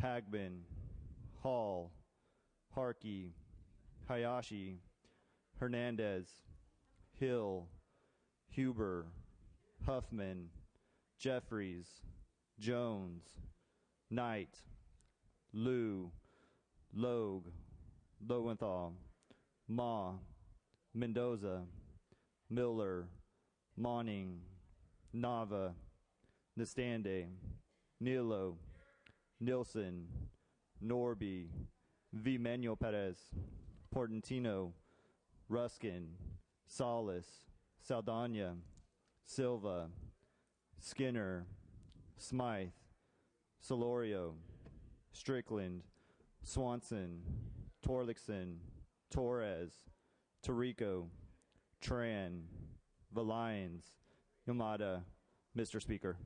Hagbin, Hall, Harkey, Hayashi, Hernandez, Hill, Huber, Huffman, Jeffries, Jones, Knight, Liu, Logue, Lowenthal, Ma, Mendoza, Miller, Monning, Nava, Nestande, Nilo, Nilsson, Norby, V. Manuel Perez, Portantino, Ruskin, Solis, Saldana, Silva, Skinner, Smythe, Solorio, Strickland, Swanson, Torlixon, Torres, Tarico, Tran, Valians, Yamada, Mr. Speaker.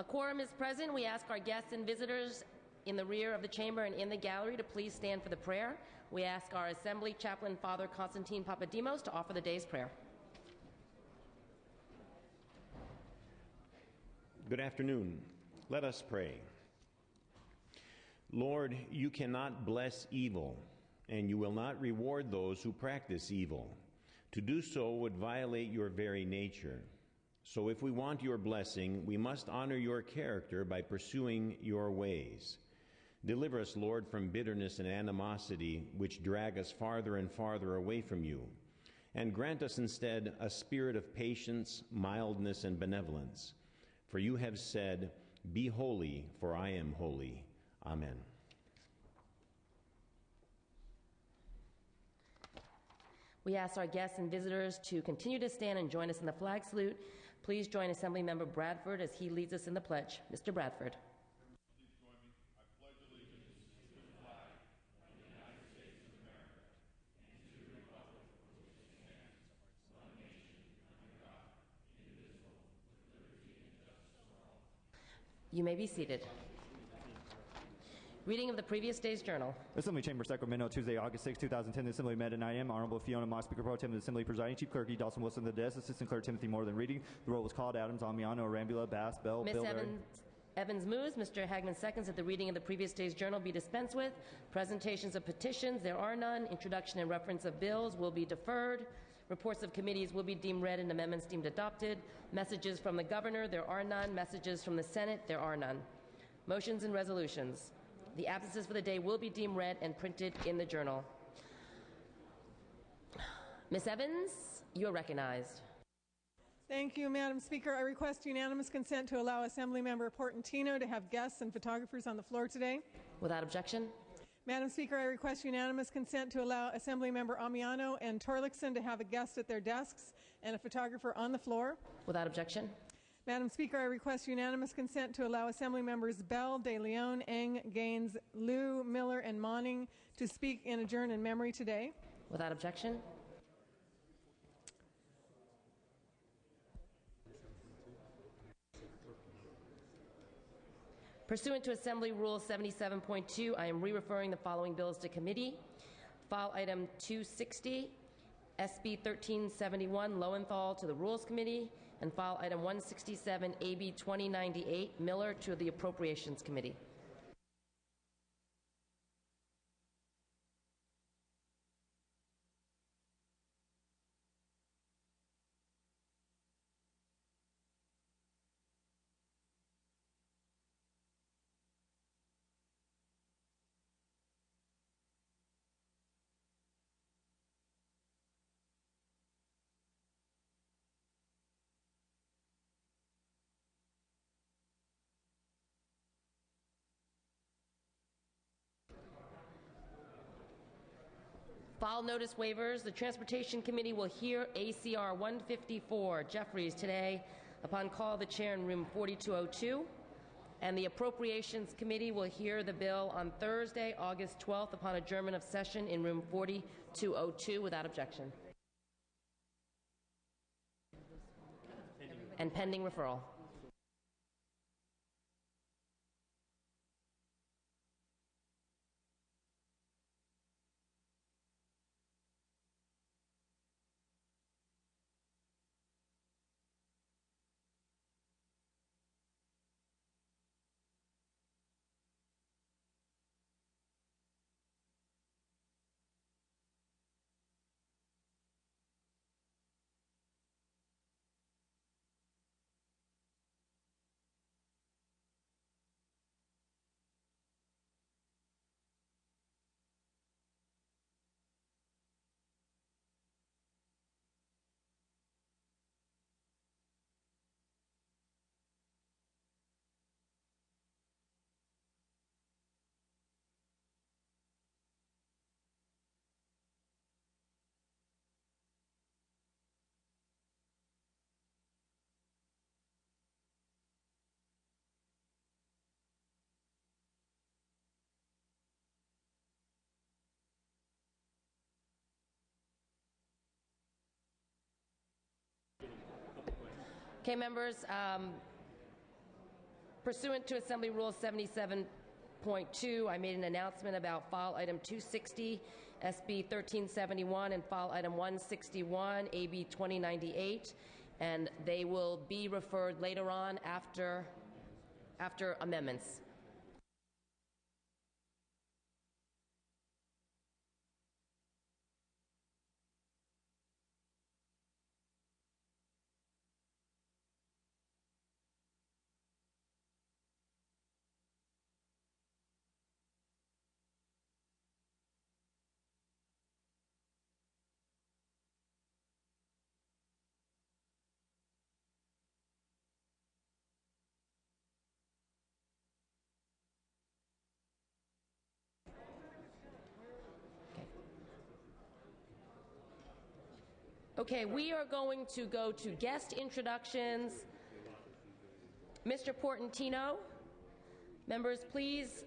A quorum is present. We ask our guests and visitors in the rear of the chamber and in the gallery to please stand for the prayer. We ask our Assembly Chaplain, Father Constantine Papadimos, to offer the day's prayer. Good afternoon. Let us pray. Lord, you cannot bless evil, and you will not reward those who practice evil. To do so would violate your very nature. So if we want your blessing, we must honor your character by pursuing your ways. Deliver us, Lord, from bitterness and animosity, which drag us farther and farther away from you, and grant us instead a spirit of patience, mildness, and benevolence. For you have said, "Be holy, for I am holy." Amen. We ask our guests and visitors to continue to stand and join us in the flag salute. Please join Assemblymember Bradford as he leads us in the pledge. Mr. Bradford. Please join me. I pledge allegiance to the flag of the United States of America and to the republic for which it stands, one nation, under God, indivisible, with liberty and justice for all. You may be seated. Reading of the previous day's journal. Assembly Chamber, Sacramento, Tuesday, August 6, 2010. The Assembly met, and I am Honorable Fiona Moss, Speaker Pro Tem of the Assembly, Presiding Chief Clerk E. Dawson Wilson, the Desk Assistant Clerk Timothy Moore. Then reading. The roll was called. Adams, Amiano, Arambula, Bass, Bell, Ms. Evans moves. Mr. Hagman seconds that the reading of the previous day's journal be dispensed with. Presentations of petitions, there are none. Introduction and reference of bills will be deferred. Reports of committees will be deemed read and amendments deemed adopted. Messages from the Governor, there are none. Messages from the Senate, there are none. Motions and resolutions. The absences for the day will be deemed read and printed in the journal. Ms. Evans, you are recognized. Thank you, Madam Speaker. I request unanimous consent to allow Assemblymember Portantino to have guests and photographers on the floor today. Without objection. Madam Speaker, I request unanimous consent to allow Assemblymember Amiano and Torlakson to have a guest at their desks and a photographer on the floor. Without objection. Madam Speaker, I request unanimous consent to allow Assembly members Bell, De Leon, Eng, Gaines, Liu, Miller, and Monning to speak in adjourn in memory today. Without objection. Pursuant to Assembly Rule 77.2, I am re-referring the following bills to committee. File Item 260, SB 1371, Lowenthal to the Rules Committee, and File Item 167, AB 2098, Miller to the Appropriations Committee. File notice waivers. The Transportation Committee will hear ACR 154, Jeffries, today upon call of the chair in room 4202. And the Appropriations Committee will hear the bill on Thursday, August 12th, upon adjournment of session in room 4202 without objection. And pending referral. Okay, members, Pursuant to Assembly Rule 77.2, I made an announcement about file item 260, SB 1371, and file item 161, AB 2098, and they will be referred later on after amendments. Okay, we are going to go to guest introductions. Mr. Portantino, members, please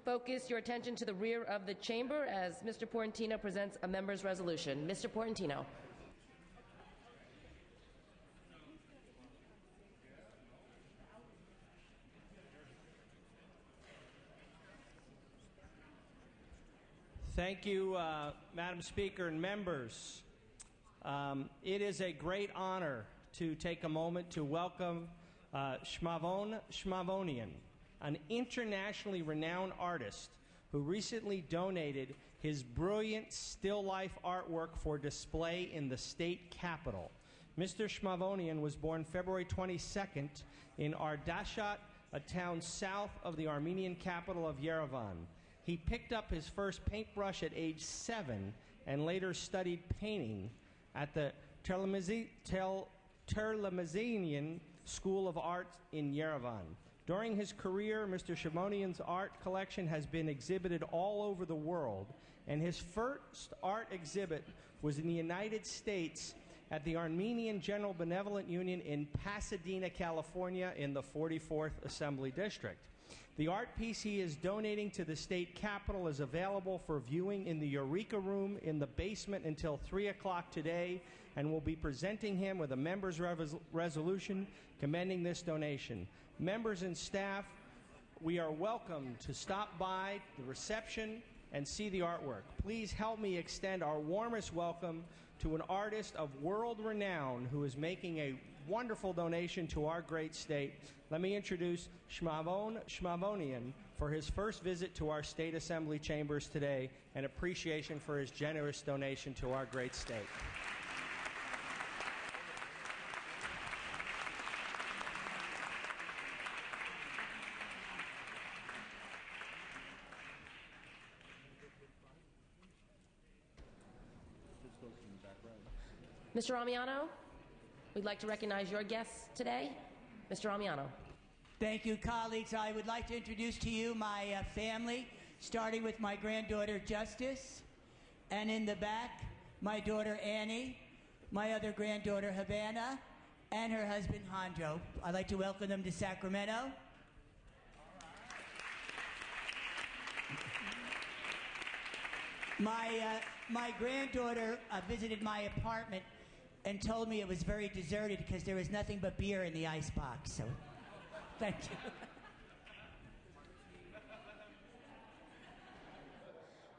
focus your attention to the rear of the chamber as Mr. Portantino presents a member's resolution. Mr. Portantino. Thank you, Madam Speaker and members. It is a great honor to take a moment to welcome Shmavon Shmavonian, an internationally renowned artist who recently donated his brilliant still life artwork for display in the state capitol. Mr. Shmavonian was born February 22nd in Ardashat, a town south of the Armenian capital of Yerevan. He picked up his first paintbrush at age 7 and later studied painting at the Terlemezanian School of Art in Yerevan. During his career, Mr. Shmavonian's art collection has been exhibited all over the world, and his first art exhibit was in the United States at the Armenian General Benevolent Union in Pasadena, California, in the 44th Assembly District. The art piece he is donating to the state capitol is available for viewing in the Eureka Room in the basement until 3 o'clock today, and will be presenting him with a member's resolution commending this donation. Members and staff, we are welcome to stop by the reception and see the artwork. Please help me extend our warmest welcome to an artist of world renown who is making a wonderful donation to our great state. Let me introduce Shmavon Shmavonian for his first visit to our State Assembly chambers today, and appreciation for his generous donation to our great state. Mr. Amiano, we'd like to recognize your guests today. Mr. Amiano. Thank you, colleagues. I would like to introduce to you my family, starting with my granddaughter, Justice, and in the back, my daughter, Annie, my other granddaughter, Havana, and her husband, Handro. I'd like to welcome them to Sacramento. My granddaughter visited my apartment and told me it was very deserted because there was nothing but beer in the icebox. So, thank you.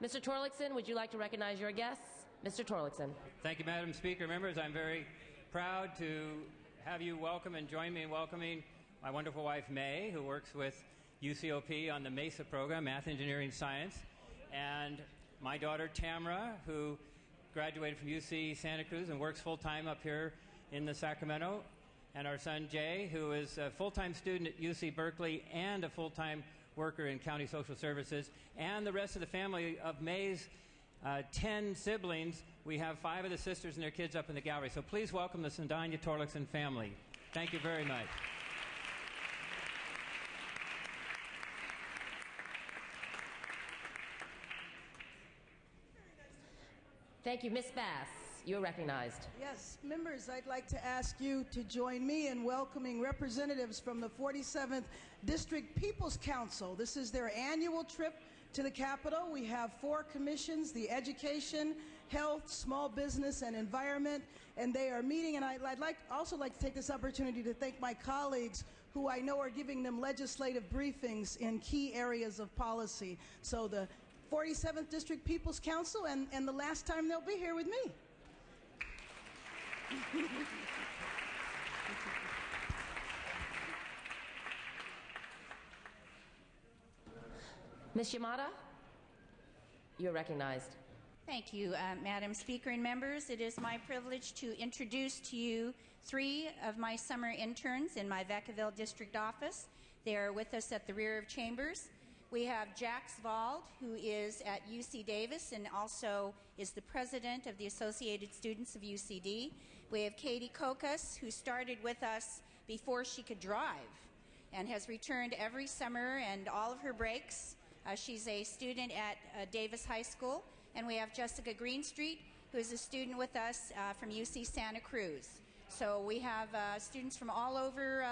Mr. Torlakson, would you like to recognize your guests? Mr. Torlakson. Thank you, Madam Speaker. Members, I'm very proud to have you welcome and join me in welcoming my wonderful wife, May, who works with UCOP on the MESA program, Math, Engineering, Science, and my daughter, Tamra, who graduated from UC Santa Cruz and works full-time up here in the Sacramento, and our son Jay, who is a full-time student at UC Berkeley and a full-time worker in County Social Services, and the rest of the family of May's 10 siblings. We have 5 of the sisters and their kids up in the gallery. So please welcome the Sandanya Torlakson family. Thank you very much. Thank you. Ms. Bass, you're recognized. Yes, members, I'd like to ask you to join me in welcoming representatives from the 47th District People's Council. This is their annual trip to the Capitol. We have 4 commissions, the Education, Health, Small Business, and Environment, and they are meeting. And I'd also like to take this opportunity to thank my colleagues who I know are giving them legislative briefings in key areas of policy. So the 47th District People's Council, and the last time they'll be here with me. Ms. Yamada, you're recognized. Thank you, Madam Speaker and members. It is my privilege to introduce to you 3 of my summer interns in my Vacaville District office. They are with us at the rear of chambers. We have Jack Svald, who is at UC Davis and also is the president of the Associated Students of UCD. We have Katie Kokas, who started with us before she could drive and has returned every summer and all of her breaks. She's a student at Davis High School. And we have Jessica Greenstreet, who is a student with us from UC Santa Cruz. So we have students from all over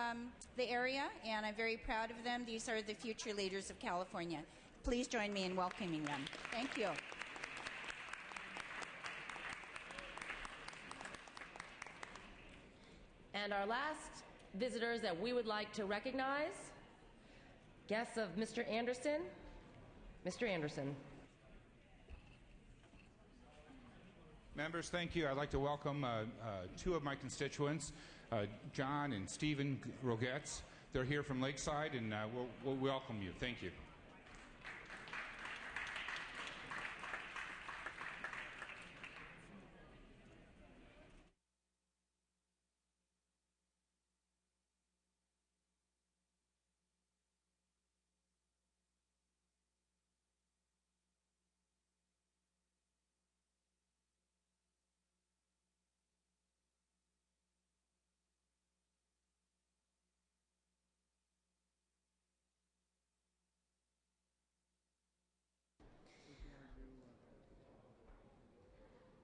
the area, and I'm very proud of them. These are the future leaders of California. Please join me in welcoming them. Thank you. And our last visitors that we would like to recognize, guests of Mr. Anderson. Mr. Anderson. Members, thank you. I'd like to welcome 2 of my constituents, John and Stephen Rogetz. They're here from Lakeside, and we'll welcome you. Thank you.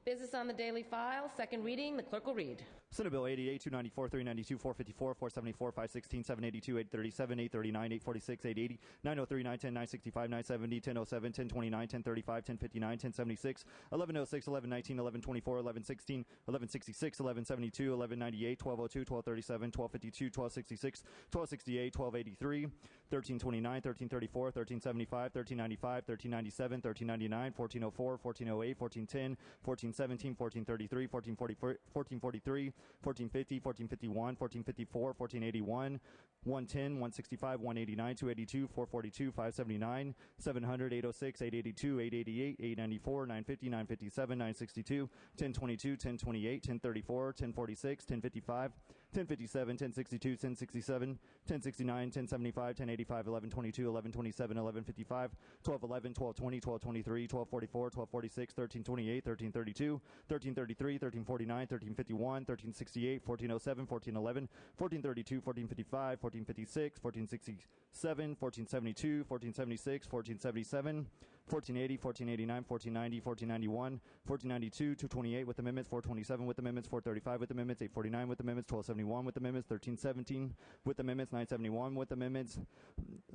Business on the daily file, second reading. The clerk will read. Senate Bill 88, 294, 392, 454, 474, 516, 782, 837, 839, 846, 880, 903, 910, 965, 970, 1007, 1029, 1035, 1059, 1076, 1106, 1119, 1124, 1116, 1166, 1172, 1198, 1202, 1237, 1252, 1266, 1268, 1283, 1329, 1334, 1375, 1395, 1397, 1399, 1404, 1408, 1410, 1417, 1433, 1443, 1450, 1451, 1454, 1481, 110, 165, 189, 282, 442, 579, 700, 806, 882, 888, 894, 950, 957, 962, 1022, 1028, 1034, 1046, 1055, 1057, 1062, 1067, 1069, 1075, 1085, 1122, 1127, 1155, 1211, 1220, 1223, 1244, 1246, 1328, 1332, 1333, 1349, 1351, 1368, 1407, 1411, 1432, 1455, 1456, 1467, 1472, 1476, 1477, 1480, 1489, 1490, 1491, 1492, 228 with amendments, 427 with amendments, 435 with amendments, 849 with amendments, 1271 with amendments, 1317 with amendments, 971 with amendments,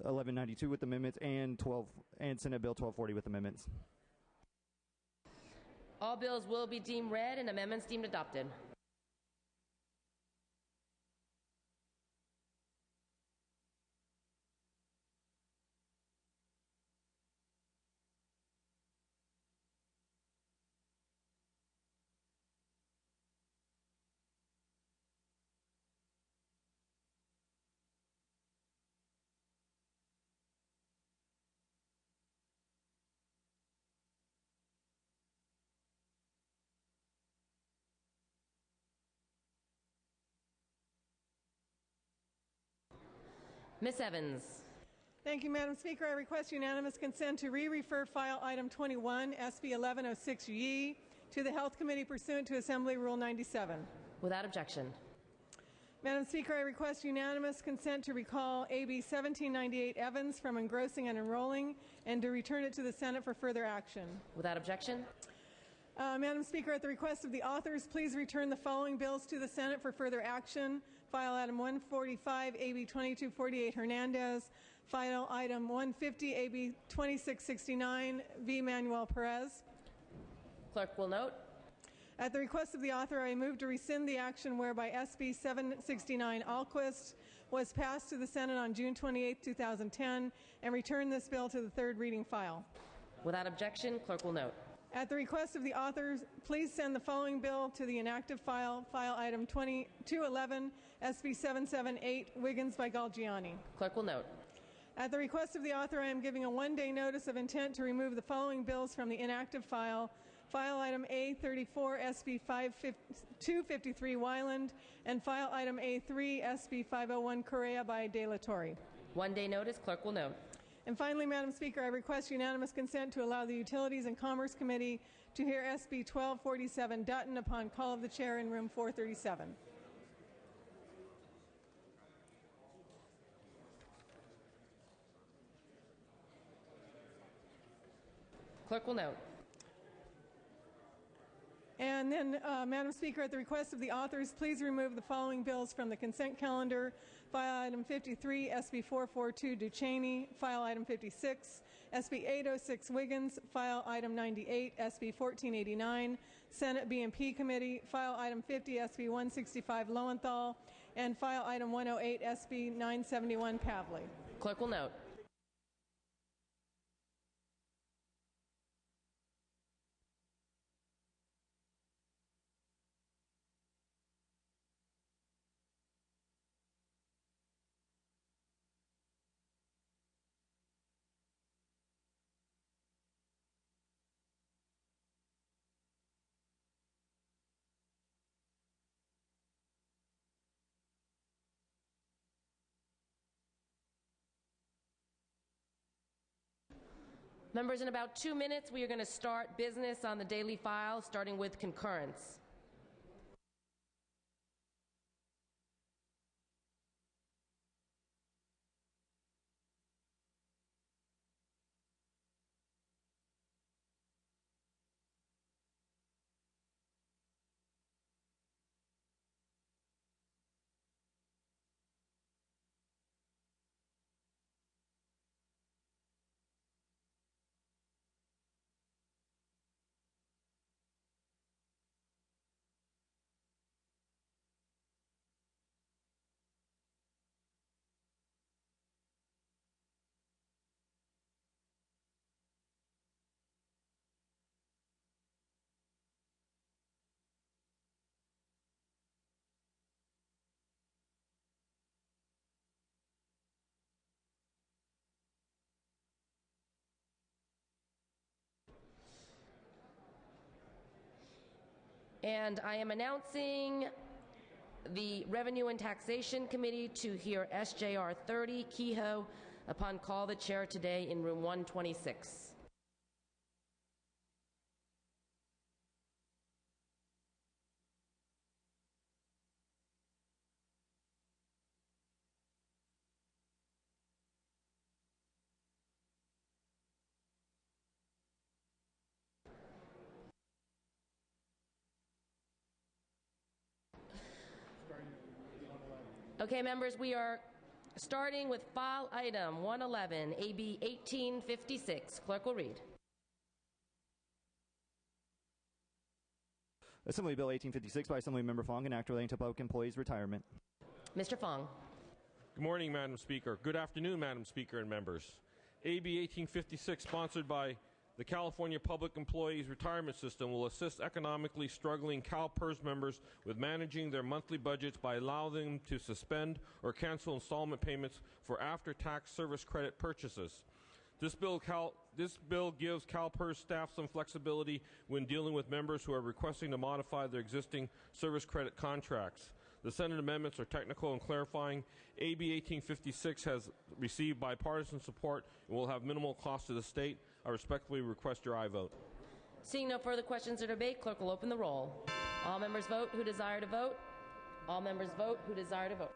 1192 with amendments, and Senate Bill 1240 with amendments. All bills will be deemed read and amendments deemed adopted. Ms. Evans. Thank you, Madam Speaker. I request unanimous consent to re-refer file item 21, SB 1106Y, to the Health Committee pursuant to Assembly Rule 97. Without objection. Madam Speaker, I request unanimous consent to recall AB 1798 Evans from engrossing and enrolling and to return it to the Senate for further action. Without objection. Madam Speaker, at the request of the authors, please return the following bills to the Senate for further action. File item 145, AB 2248 Hernandez. File item 150, AB 2669 V. Manuel Perez. Clerk will note. At the request of the author, I move to rescind the action whereby SB 769 Alquist was passed to the Senate on June 28, 2010, and return this bill to the third reading file. Without objection, clerk will note. At the request of the authors, please send the following bill to the inactive file, file item 2211, SB 778, Wiggins by Galgiani. Clerk will note. At the request of the author, I am giving a one-day notice of intent to remove the following bills from the inactive file, file item A34, SB 253, Wyland, and file item A3, SB 501, Correa by De La Torre. One-day notice, clerk will note. And finally, Madam Speaker, I request unanimous consent to allow the Utilities and Commerce Committee to hear SB 1247 Dutton upon call of the chair in room 437. Clerk will note. And then, Madam Speaker, at the request of the authors, please remove the following bills from the consent calendar. File item 53, SB 442, Ducheney. File item 56, SB 806, Wiggins. File item 98, SB 1489, Senate B&P Committee. File item 50, SB 165, Lowenthal. And file item 108, SB 971, Pavley. Clerk will note. Members, in about 2 minutes, we are going to start business on the daily file, starting with concurrence. And I am announcing the Revenue and Taxation Committee to hear SJR 30, Kehoe, upon call of the chair today in room 126. Okay, members, we are starting with file item 111, AB 1856. Clerk will read. Assembly Bill 1856 by Assemblymember Fong, an act relating to public employees' retirement. Mr. Fong. Good morning, Madam Speaker. Good afternoon, Madam Speaker and members. AB 1856, sponsored by the California Public Employees Retirement System, will assist economically struggling CalPERS members with managing their monthly budgets by allowing them to suspend or cancel installment payments for after-tax service credit purchases. This bill gives CalPERS staff some flexibility when dealing with members who are requesting to modify their existing service credit contracts. The Senate amendments are technical and clarifying. AB 1856 has received bipartisan support and will have minimal cost to the state. I respectfully request your aye vote. Seeing no further questions or debate, clerk will open the roll. All members vote who desire to vote. All members vote who desire to vote.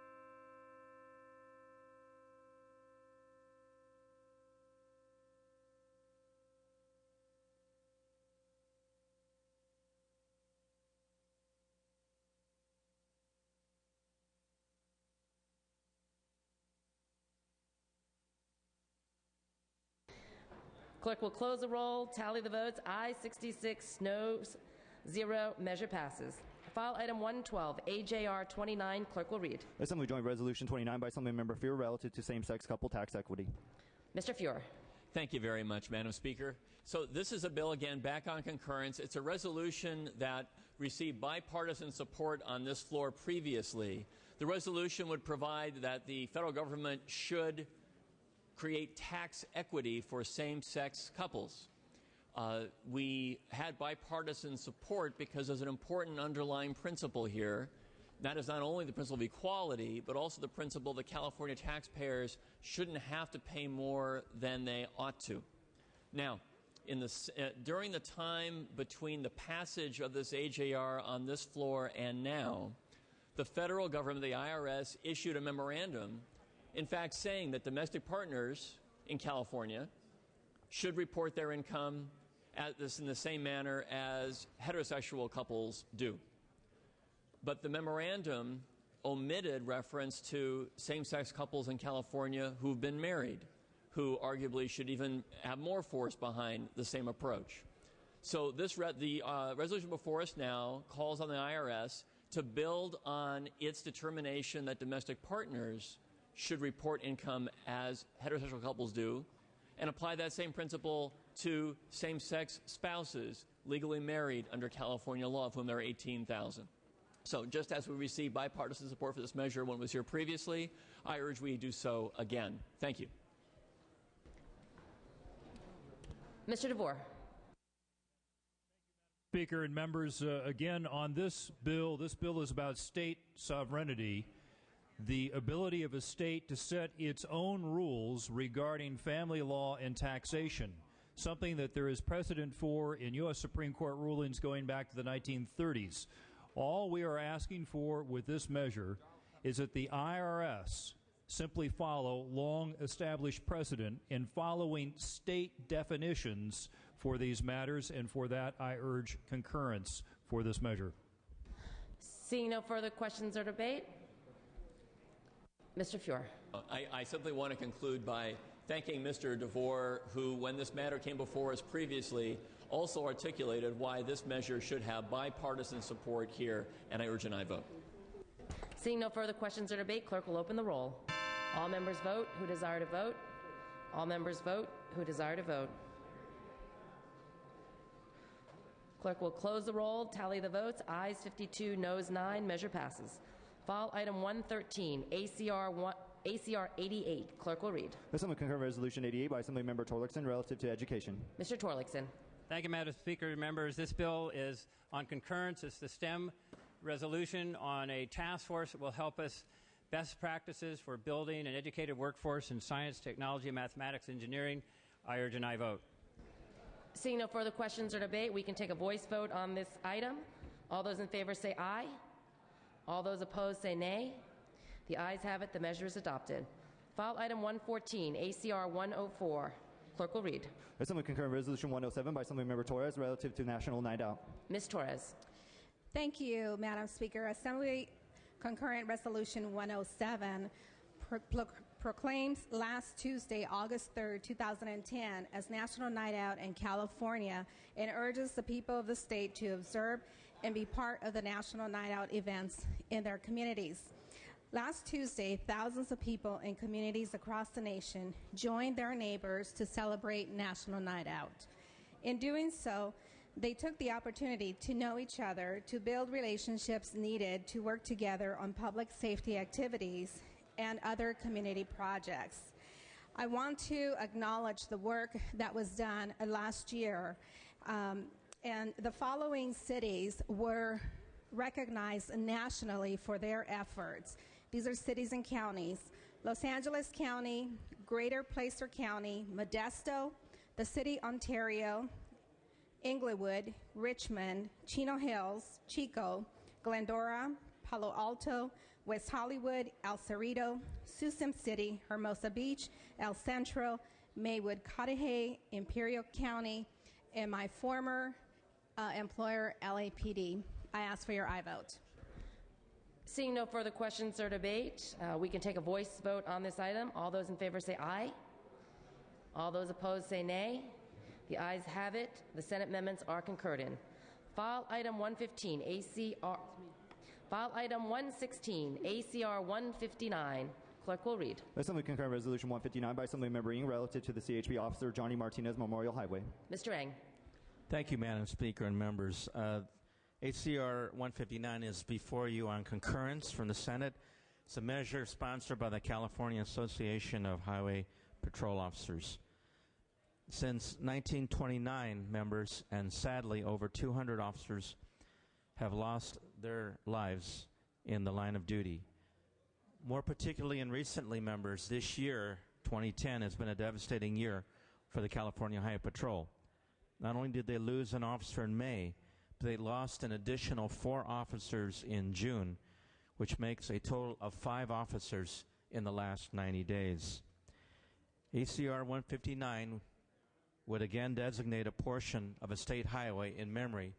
Clerk will close the roll, tally the votes. Ayes 66, noes 0. Measure passes. File item 112, AJR 29. Clerk will read. Assembly Joint Resolution 29 by Assemblymember Fuhr relative to same-sex couple tax equity. Mr. Fuhr. Thank you very much, Madam Speaker. So this is a bill, again, back on concurrence. It's a resolution that received bipartisan support on this floor previously. The resolution would provide that the federal government should create tax equity for same-sex couples. We had bipartisan support because there's an important underlying principle here. That is not only the principle of equality, but also the principle that California taxpayers shouldn't have to pay more than they ought to. Now, during the time between the passage of this AJR on this floor and now, the federal government, the IRS, issued a memorandum, in fact, saying that domestic partners in California should report their income in the same manner as heterosexual couples do. But the memorandum omitted reference to same-sex couples in California who've been married, who arguably should even have more force behind the same approach. So the resolution before us now calls on the IRS to build on its determination that domestic partners should report income as heterosexual couples do, and apply that same principle to same-sex spouses legally married under California law, of whom there are 18,000. So just as we received bipartisan support for this measure when it was here previously, I urge we do so again. Thank you. Mr. DeVore. Speaker and members, again on this bill is about state sovereignty, the ability of a state to set its own rules regarding family law and taxation, something that there is precedent for in U.S. Supreme Court rulings going back to the 1930s. All we are asking for with this measure is that the IRS simply follow long-established precedent in following state definitions for these matters, and for that I urge concurrence for this measure. Seeing no further questions or debate, Mr. Fuhr. I simply want to conclude by thanking Mr. DeVore, who, when this matter came before us previously, also articulated why this measure should have bipartisan support here, and I urge an aye vote. Seeing no further questions or debate, clerk will open the roll. All members vote who desire to vote. All members vote who desire to vote. Clerk will close the roll, tally the votes. Ayes 52, noes 9. Measure passes. File item 113, ACR 88. Clerk will read. Assembly concur Resolution 88 by Assemblymember Torlakson relative to education. Mr. Torlakson. Thank you, Madam Speaker. Members, this bill is on concurrence. It's the STEM resolution on a task force that will help us best practices for building an educated workforce in science, technology, mathematics, engineering. I urge an aye vote. Seeing no further questions or debate, we can take a voice vote on this item. All those in favor say aye. All those opposed say nay. The ayes have it. The measure is adopted. File item 114, ACR 104. Clerk will read. Assembly concur Resolution 107 by Assemblymember Torres relative to National Night Out. Ms. Torres. Thank you, Madam Speaker. Assembly Concurrent Resolution 107 proclaims last Tuesday, August 3rd, 2010, as National Night Out in California, and urges the people of the state to observe and be part of the National Night Out events in their communities. Last Tuesday, thousands of people in communities across the nation joined their neighbors to celebrate National Night Out. In doing so, they took the opportunity to know each other, to build relationships needed to work together on public safety activities and other community projects. I want to acknowledge the work that was done last year, and the following cities were recognized nationally for their efforts. These are cities and counties: Los Angeles County, Greater Placer County, Modesto, the City, Ontario, Inglewood, Richmond, Chino Hills, Chico, Glendora, Palo Alto, West Hollywood, El Cerrito, Sioux City, Hermosa Beach, El Centro, Maywood, Cudahy, Imperial County, and my former employer, LAPD. I ask for your aye vote. Seeing no further questions or debate, we can take a voice vote on this item. All those in favor say aye. All those opposed say nay. The ayes have it. The Senate amendments are concurred in. File Item 115, ACR. File Item 116, ACR 159. Clerk will read. Assembly concurrent resolution 159 by Assemblymember Ng relative to the CHP officer Johnny Martinez Memorial Highway. Mr. Ng. Thank you, Madam Speaker and members. HCR 159 is before you on concurrence from the Senate. It's a measure sponsored by the California Association of Highway Patrol Officers. Since 1929, members, and sadly over 200 officers have lost their lives in the line of duty. More particularly and recently, members, this year, 2010, has been a devastating year for the California Highway Patrol. Not only did they lose an officer in May, but they lost an additional 4 officers in June, which makes a total of 5 officers in the last 90 days. ACR 159 would again designate a portion of a state highway in memory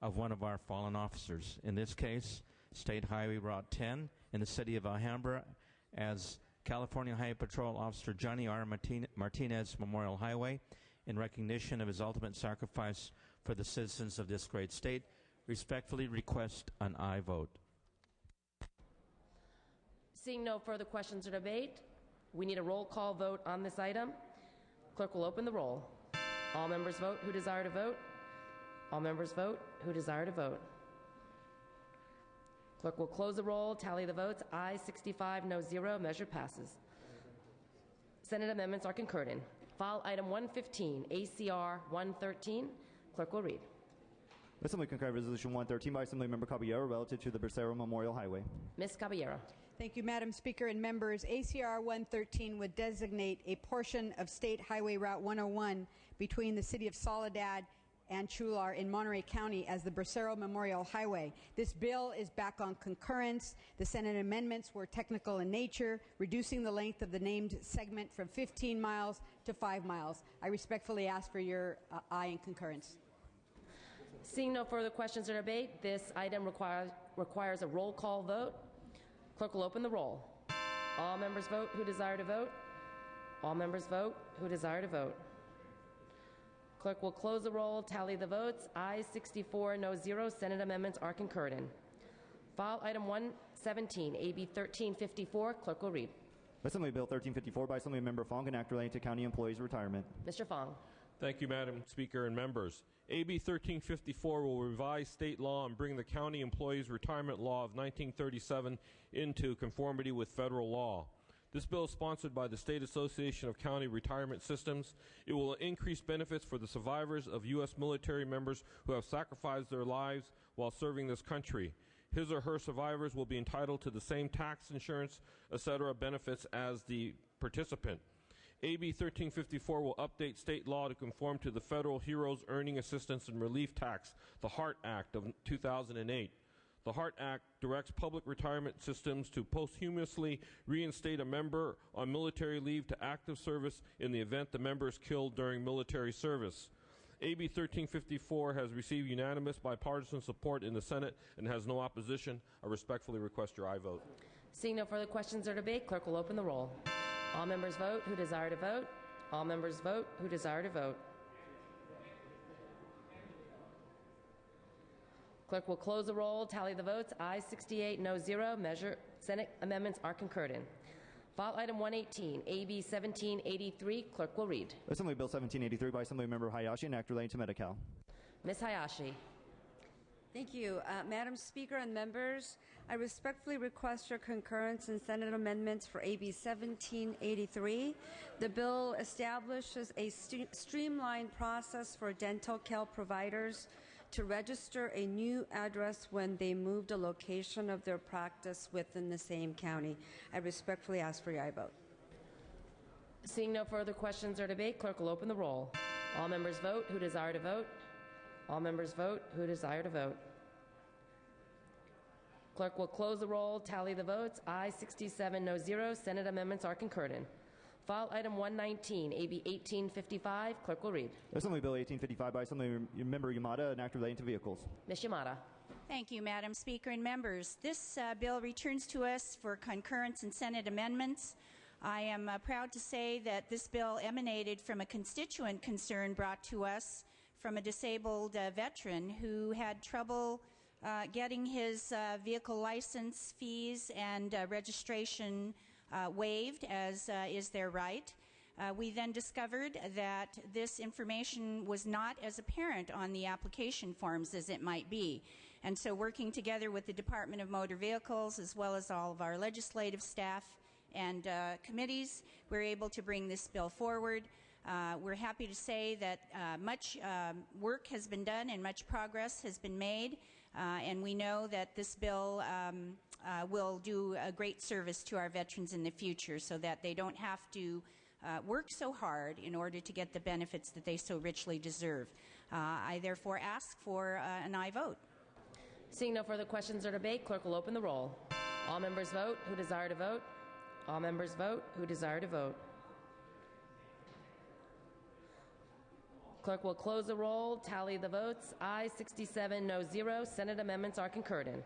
of one of our fallen officers. In this case, State Highway Route 10 in the city of Alhambra, as California Highway Patrol Officer Johnny R. Martinez Memorial Highway, in recognition of his ultimate sacrifice for the citizens of this great state. Respectfully request an aye vote. Seeing no further questions or debate, we need a roll call vote on this item. Clerk will open the roll. All members vote who desire to vote. All members vote who desire to vote. Clerk will close the roll, tally the votes. Aye 65, no 0. Measure passes. Senate amendments are concurred in. File Item 115, ACR 113. Clerk will read. Assembly concurrent resolution 113 by Assemblymember Caballero relative to the Bracero Memorial Highway. Ms. Caballero. Thank you, Madam Speaker and members. ACR 113 would designate a portion of State Highway Route 101 between the city of Soledad and Chular in Monterey County as the Bracero Memorial Highway. This bill is back on concurrence. The Senate amendments were technical in nature, reducing the length of the named segment from 15 miles to 5 miles. I respectfully ask for your aye and concurrence. Seeing no further questions or debate, this item requires a roll call vote. Clerk will open the roll. All members vote who desire to vote. All members vote who desire to vote. Clerk will close the roll, tally the votes. Aye 64, no 0. Senate amendments are concurred in. File Item 117, AB 1354. Clerk will read. Assembly Bill 1354 by Assemblymember Fong, an act relating to county employees' retirement. Mr. Fong. Thank you, Madam Speaker and members. AB 1354 will revise state law and bring the County Employees Retirement Law of 1937 into conformity with federal law. This bill is sponsored by the State Association of County Retirement Systems. It will increase benefits for the survivors of U.S. military members who have sacrificed their lives while serving this country. His or her survivors will be entitled to the same tax, insurance, etc. benefits as the participant. AB 1354 will update state law to conform to the Federal Heroes Earning Assistance and Relief Tax, the HART Act of 2008. The HART Act directs public retirement systems to posthumously reinstate a member on military leave to active service in the event the member is killed during military service. AB 1354 has received unanimous bipartisan support in the Senate and has no opposition. I respectfully request your aye vote. Seeing no further questions or debate, clerk will open the roll. All members vote who desire to vote. All members vote who desire to vote. Clerk will close the roll, tally the votes. Aye 68, no 0. Senate amendments are concurred in. File Item 118, AB 1783. Clerk will read. Assembly Bill 1783 by Assemblymember Hayashi, an act relating to Medi-Cal. Ms. Hayashi. Thank you. Madam Speaker and members, I respectfully request your concurrence in Senate amendments for AB 1783. The bill establishes a streamlined process for dental care providers to register a new address when they move the location of their practice within the same county. I respectfully ask for your aye vote. Seeing no further questions or debate, clerk will open the roll. All members vote who desire to vote. All members vote who desire to vote. Clerk will close the roll, tally the votes. Aye 67, no 0. Senate amendments are concurred in. File Item 119, AB 1855. Clerk will read. Assembly Bill 1855 by Assemblymember Yamada, an act relating to vehicles. Ms. Yamada. Thank you, Madam Speaker and members. This bill returns to us for concurrence in Senate amendments. I am proud to say that this bill emanated from a constituent concern brought to us from a disabled veteran who had trouble getting his vehicle license fees and registration waived, as is their right. We then discovered that this information was not as apparent on the application forms as it might be. And so working together with the Department of Motor Vehicles as well as all of our legislative staff and committees, we're able to bring this bill forward. We're happy to say that much work has been done and much progress has been made, and we know that this bill will do a great service to our veterans in the future so that they don't have to work so hard in order to get the benefits that they so richly deserve. I therefore ask for an aye vote. Seeing no further questions or debate, clerk will open the roll. All members vote who desire to vote. All members vote who desire to vote. Clerk will close the roll, tally the votes. Aye 67, no 0. Senate amendments are concurred in.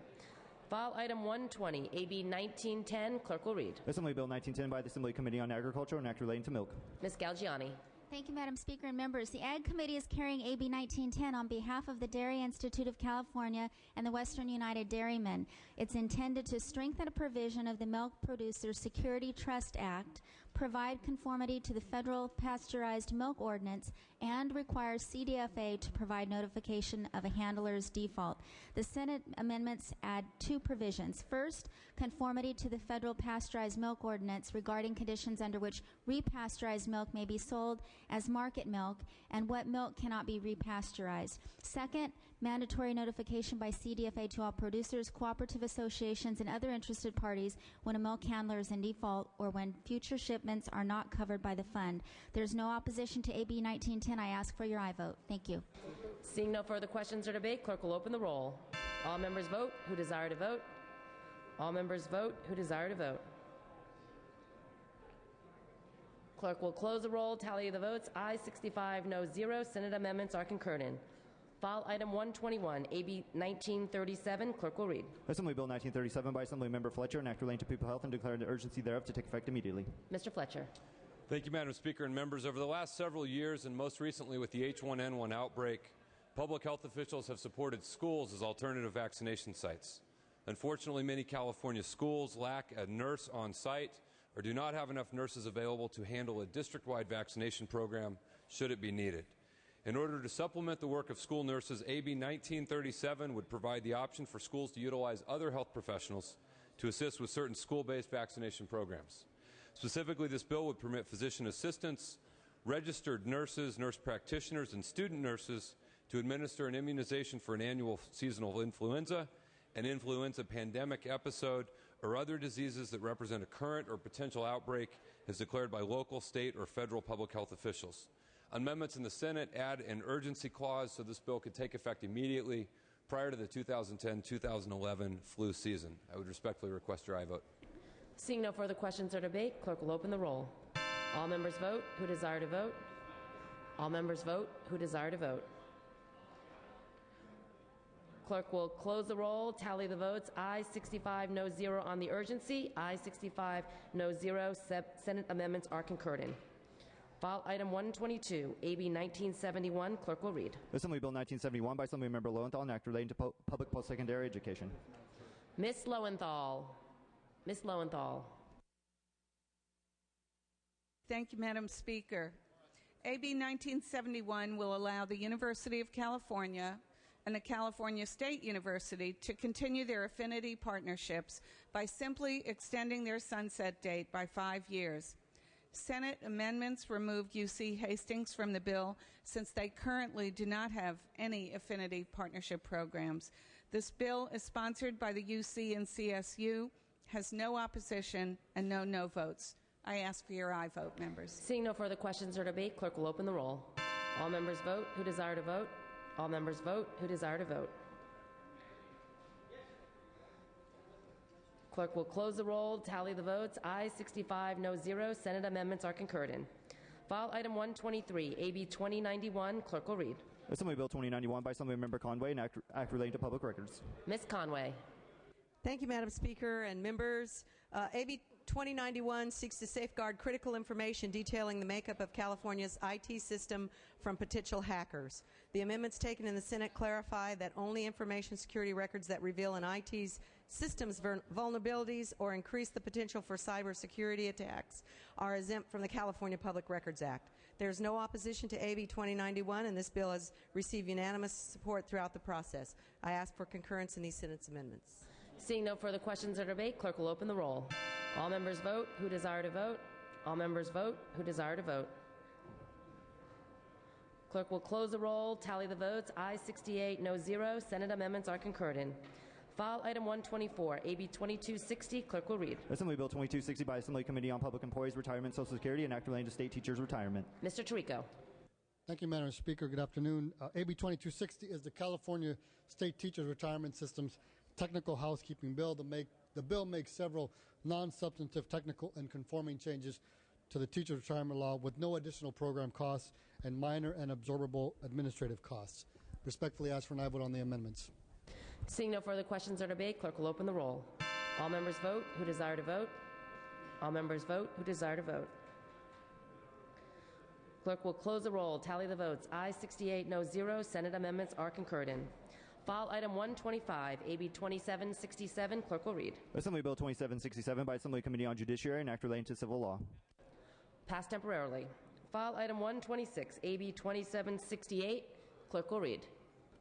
File item 120, AB 1910. Clerk will read. Assembly Bill 1910 by the Assembly Committee on Agriculture and Act relating to milk. Ms. Galgiani. Thank you, Madam Speaker and members. The Ag Committee is carrying AB 1910 on behalf of the Dairy Institute of California and the Western United Dairymen. It's intended to strengthen a provision of the Milk Producer Security Trust Act, provide conformity to the federal pasteurized milk ordinance, and requires CDFA to provide notification of a handler's default. The Senate amendments add two provisions. First, conformity to the federal pasteurized milk ordinance regarding conditions under which repasteurized milk may be sold as market milk and what milk cannot be repasteurized. Second, mandatory notification by CDFA to all producers, cooperative associations, and other interested parties when a milk handler is in default or when future shipments are not covered by the fund. There's no opposition to AB 1910. I ask for your aye vote. Thank you. Seeing no further questions or debate, clerk will open the roll. All members vote who desire to vote. All members vote who desire to vote. Clerk will close the roll, tally the votes. Aye 65, no 0. Senate amendments are concurred in. File item 121, AB 1937. Clerk will read. Assembly Bill 1937 by Assembly Member Fletcher, an act relating to people health and declaring the urgency thereof to take effect immediately. Mr. Fletcher. Thank you, Madam Speaker and members. Over the last several years, and most recently with the H1N1 outbreak, public health officials have supported schools as alternative vaccination sites. Unfortunately, many California schools lack a nurse on site or do not have enough nurses available to handle a district-wide vaccination program should it be needed. In order to supplement the work of school nurses, AB 1937 would provide the option for schools to utilize other health professionals to assist with certain school-based vaccination programs. Specifically, this bill would permit physician assistants, registered nurses, nurse practitioners, and student nurses to administer an immunization for an annual seasonal influenza, an influenza pandemic episode, or other diseases that represent a current or potential outbreak as declared by local, state, or federal public health officials. Amendments in the Senate add an urgency clause so this bill could take effect immediately prior to the 2010-2011 flu season. I would respectfully request your aye vote. Seeing no further questions or debate, clerk will open the roll. All members vote who desire to vote. All members vote who desire to vote. Clerk will close the roll, tally the votes. Aye 65, no 0 on the urgency. Aye 65, no 0. Senate amendments are concurred in. File item 122, AB 1971. Clerk will read. Assembly Bill 1971 by Assembly Member Lowenthal, an act relating to public post-secondary education. Ms. Lowenthal. Ms. Lowenthal. Thank you, Madam Speaker. AB 1971 will allow the University of California and the California State University to continue their affinity partnerships by simply extending their sunset date by 5 years. Senate amendments removed UC Hastings from the bill since they currently do not have any affinity partnership programs. This bill is sponsored by the UC and CSU, has no opposition, and no votes. I ask for your aye vote, members. Seeing no further questions or debate, clerk will open the roll. All members vote who desire to vote. All members vote who desire to vote. Clerk will close the roll, tally the votes. Aye 65, no 0. Senate amendments are concurred in. File item 123, AB 2091. Clerk will read. Assembly Bill 2091 by Assembly Member Conway, an act relating to public records. Ms. Conway. Thank you, Madam Speaker and members. AB 2091 seeks to safeguard critical information detailing the makeup of California's IT system from potential hackers. The amendments taken in the Senate clarify that only information security records that reveal an IT's systems vulnerabilities or increase the potential for cybersecurity attacks are exempt from the California Public Records Act. There is no opposition to AB 2091, and this bill has received unanimous support throughout the process. I ask for concurrence in these Senate's amendments. Seeing no further questions or debate, clerk will open the roll. All members vote who desire to vote. All members vote who desire to vote. Clerk will close the roll, tally the votes. Ayes 68, no 0. Senate amendments are concurred in. File item 124, AB 2260. Clerk will read. Assembly Bill 2260 by Assembly Committee on Public Employees Retirement, Social Security, and Act relating to state teachers' retirement. Mr. Tirico. Thank you, Madam Speaker. Good afternoon. AB 2260 is the California State Teachers Retirement System's technical housekeeping bill. The bill makes several non-substantive technical and conforming changes to the teacher retirement law with no additional program costs and minor and absorbable administrative costs. Respectfully ask for an aye vote on the amendments. Seeing no further questions or debate, clerk will open the roll. All members vote who desire to vote. All members vote who desire to vote. Clerk will close the roll, tally the votes. Ayes 68, no 0. Senate amendments are concurred in. File item 125, AB 2767. Clerk will read. Assembly Bill 2767 by Assembly Committee on Judiciary and Act relating to civil law. Passed temporarily. File item 126, AB 2768. Clerk will read.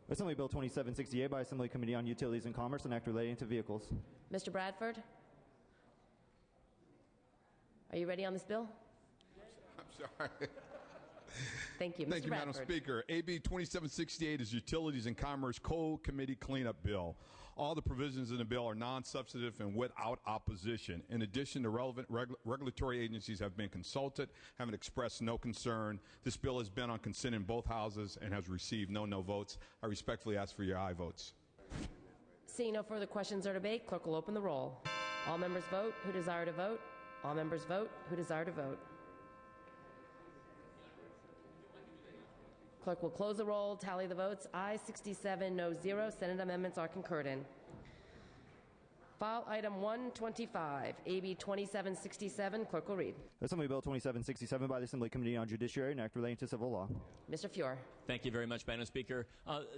Assembly Bill 2768 by Assembly Committee on Utilities and Commerce and Act relating to vehicles. Mr. Bradford, are you ready on this bill? I'm sorry. Thank you. Thank Mr. you, Madam Bradford. Speaker. AB 2768 is Utilities and Commerce Co-Committee Cleanup Bill. All the provisions in the bill are non-substantive and without opposition. In addition, the relevant regulatory agencies have been consulted, haven't expressed no concern. This bill has been on consent in both houses and has received no votes. I respectfully ask for your aye votes. Seeing no further questions or debate, clerk will open the roll. All members vote who desire to vote. All members vote who desire to vote. Clerk will close the roll, tally the votes. Ayes 67, no 0. Senate amendments are concurred in. File item 125, AB 2767. Clerk will read. Assembly Bill 2767 by the Assembly Committee on Judiciary and Act relating to civil law. Mr. Fiore. Thank you very much, Madam Speaker.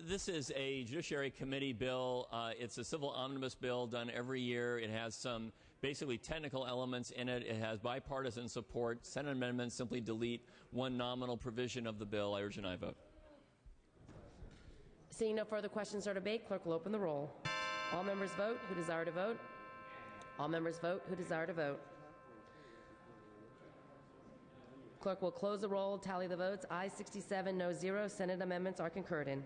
This is a Judiciary Committee bill. It's a civil omnibus bill done every year. It has some basically technical elements in it. It has bipartisan support. Senate amendments simply delete one nominal provision of the bill. I urge an aye vote. Seeing no further questions or debate, clerk will open the roll. All members vote who desire to vote. All members vote who desire to vote. Clerk will close the roll, tally the votes. Ayes 67, no 0. Senate amendments are concurred in.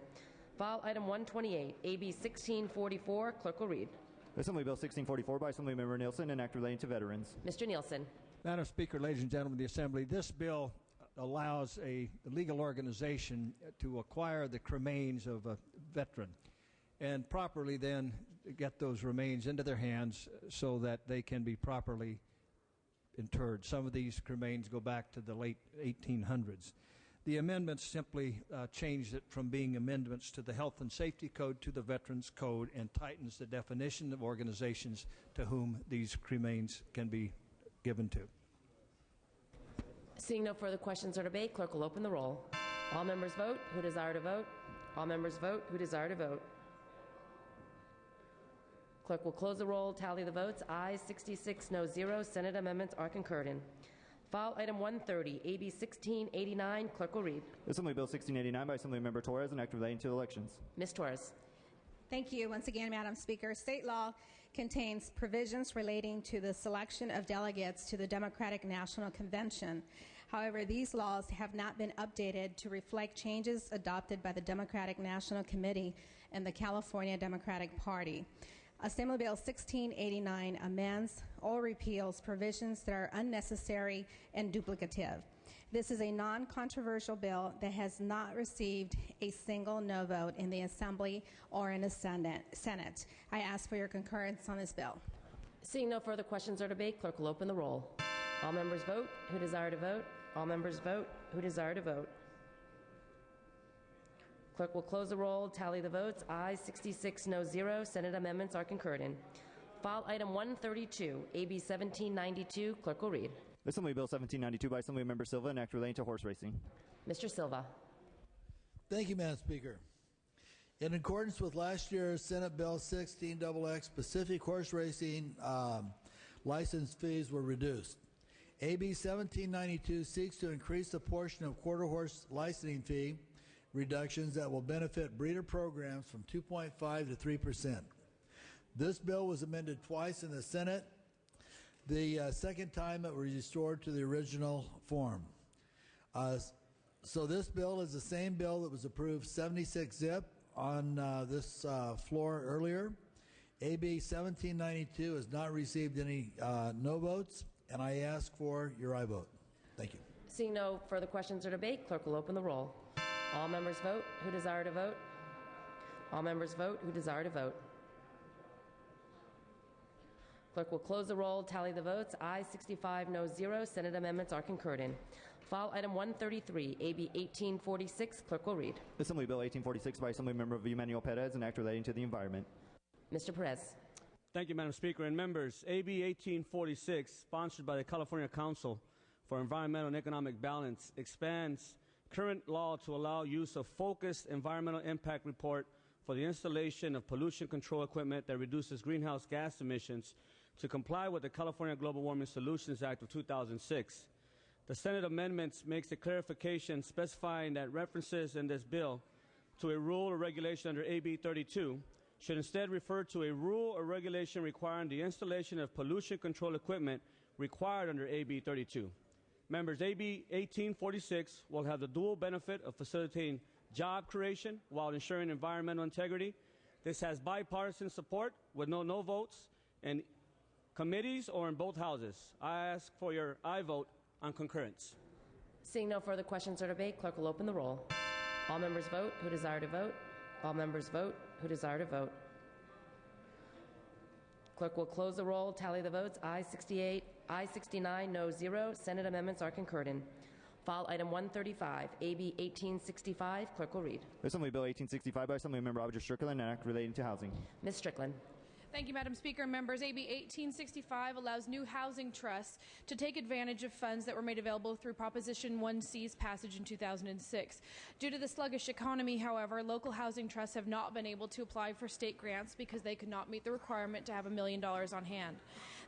File item 128, AB 1644. Clerk will read. Assembly Bill 1644 by Assemblymember Nielsen and Act relating to veterans. Mr. Nielsen. Madam Speaker, ladies and gentlemen of the Assembly, this bill allows a legal organization to acquire the cremains of a veteran and properly then get those remains into their hands so that they can be properly interred. Some of these cremains go back to the late 1800s. The amendments simply changed it from being amendments to the Health and Safety Code to the Veterans Code and tightens the definition of organizations to whom these cremains can be given to. Seeing no further questions or debate, clerk will open the roll. All members vote who desire to vote. All members vote who desire to vote. Clerk will close the roll, tally the votes. Ayes 66, no 0. Senate amendments are concurred in. File item 130, AB 1689. Clerk will read. Assembly Bill 1689 by Assemblymember Torres and Act relating to elections. Ms. Torres. Thank you once again, Madam Speaker. State law contains provisions relating to the selection of delegates to the Democratic National Convention. However, these laws have not been updated to reflect changes adopted by the Democratic National Committee and the California Democratic Party. Assembly Bill 1689 amends or repeals provisions that are unnecessary and duplicative. This is a non-controversial bill that has not received a single no vote in the Assembly or in the Senate. I ask for your concurrence on this bill. Seeing no further questions or debate, clerk will open the roll. All members vote who desire to vote. All members vote who desire to vote. Clerk will close the roll, tally the votes. Ayes 66, no 0. Senate amendments are concurred in. File Item 132, AB 1792. Clerk will read. Assembly Bill 1792 by Assemblymember Silva, an act relating to horse racing. Mr. Silva. Thank you, Madam Speaker. In accordance with last year's Senate Bill 16XX, Pacific horse racing license fees were reduced. AB 1792 seeks to increase the portion of quarter horse licensing fee reductions that will benefit breeder programs from 2.5 to 3%. This bill was amended twice in the Senate. The second time it was restored to the original form. So this bill is the same bill that was approved 76-zip on this floor earlier. AB 1792 has not received any no votes, and I ask for your aye vote. Thank you. Seeing no further questions or debate, clerk will open the roll. All members vote who desire to vote. All members vote who desire to vote. Clerk will close the roll, tally the votes. Aye 65, no 0. Senate amendments are concurred in. File Item 133, AB 1846. Clerk will read. Assembly Bill 1846 by Assemblymember Emmanuel Perez, an act relating to the environment. Mr. Perez. Thank you, Madam Speaker and members. AB 1846, sponsored by the California Council for Environmental and Economic Balance, expands current law to allow use of focused environmental impact report for the installation of pollution control equipment that reduces greenhouse gas emissions to comply with the California Global Warming Solutions Act of 2006. The Senate amendments makes a clarification specifying that references in this bill to a rule or regulation under AB 32 should instead refer to a rule or regulation requiring the installation of pollution control equipment required under AB 32. Members, AB 1846 will have the dual benefit of facilitating job creation while ensuring environmental integrity. This has bipartisan support with no votes in committees or in both houses. I ask for your aye vote on concurrence. Seeing no further questions or debate, clerk will open the roll. All members vote who desire to vote. All members vote who desire to vote. Clerk will close the roll, tally the votes. Aye 68, aye 69, no 0. Senate amendments are concurred in. File Item 135, AB 1865. Clerk will read. Assembly Bill 1865 by Assemblymember Roger Strickland, an act relating to housing. Ms. Strickland. Thank you, Madam Speaker and members. AB 1865 allows new housing trusts to take advantage of funds that were made available through Proposition 1C's passage in 2006. Due to the sluggish economy, however, local housing trusts have not been able to apply for state grants because they could not meet the requirement to have $1 million on hand.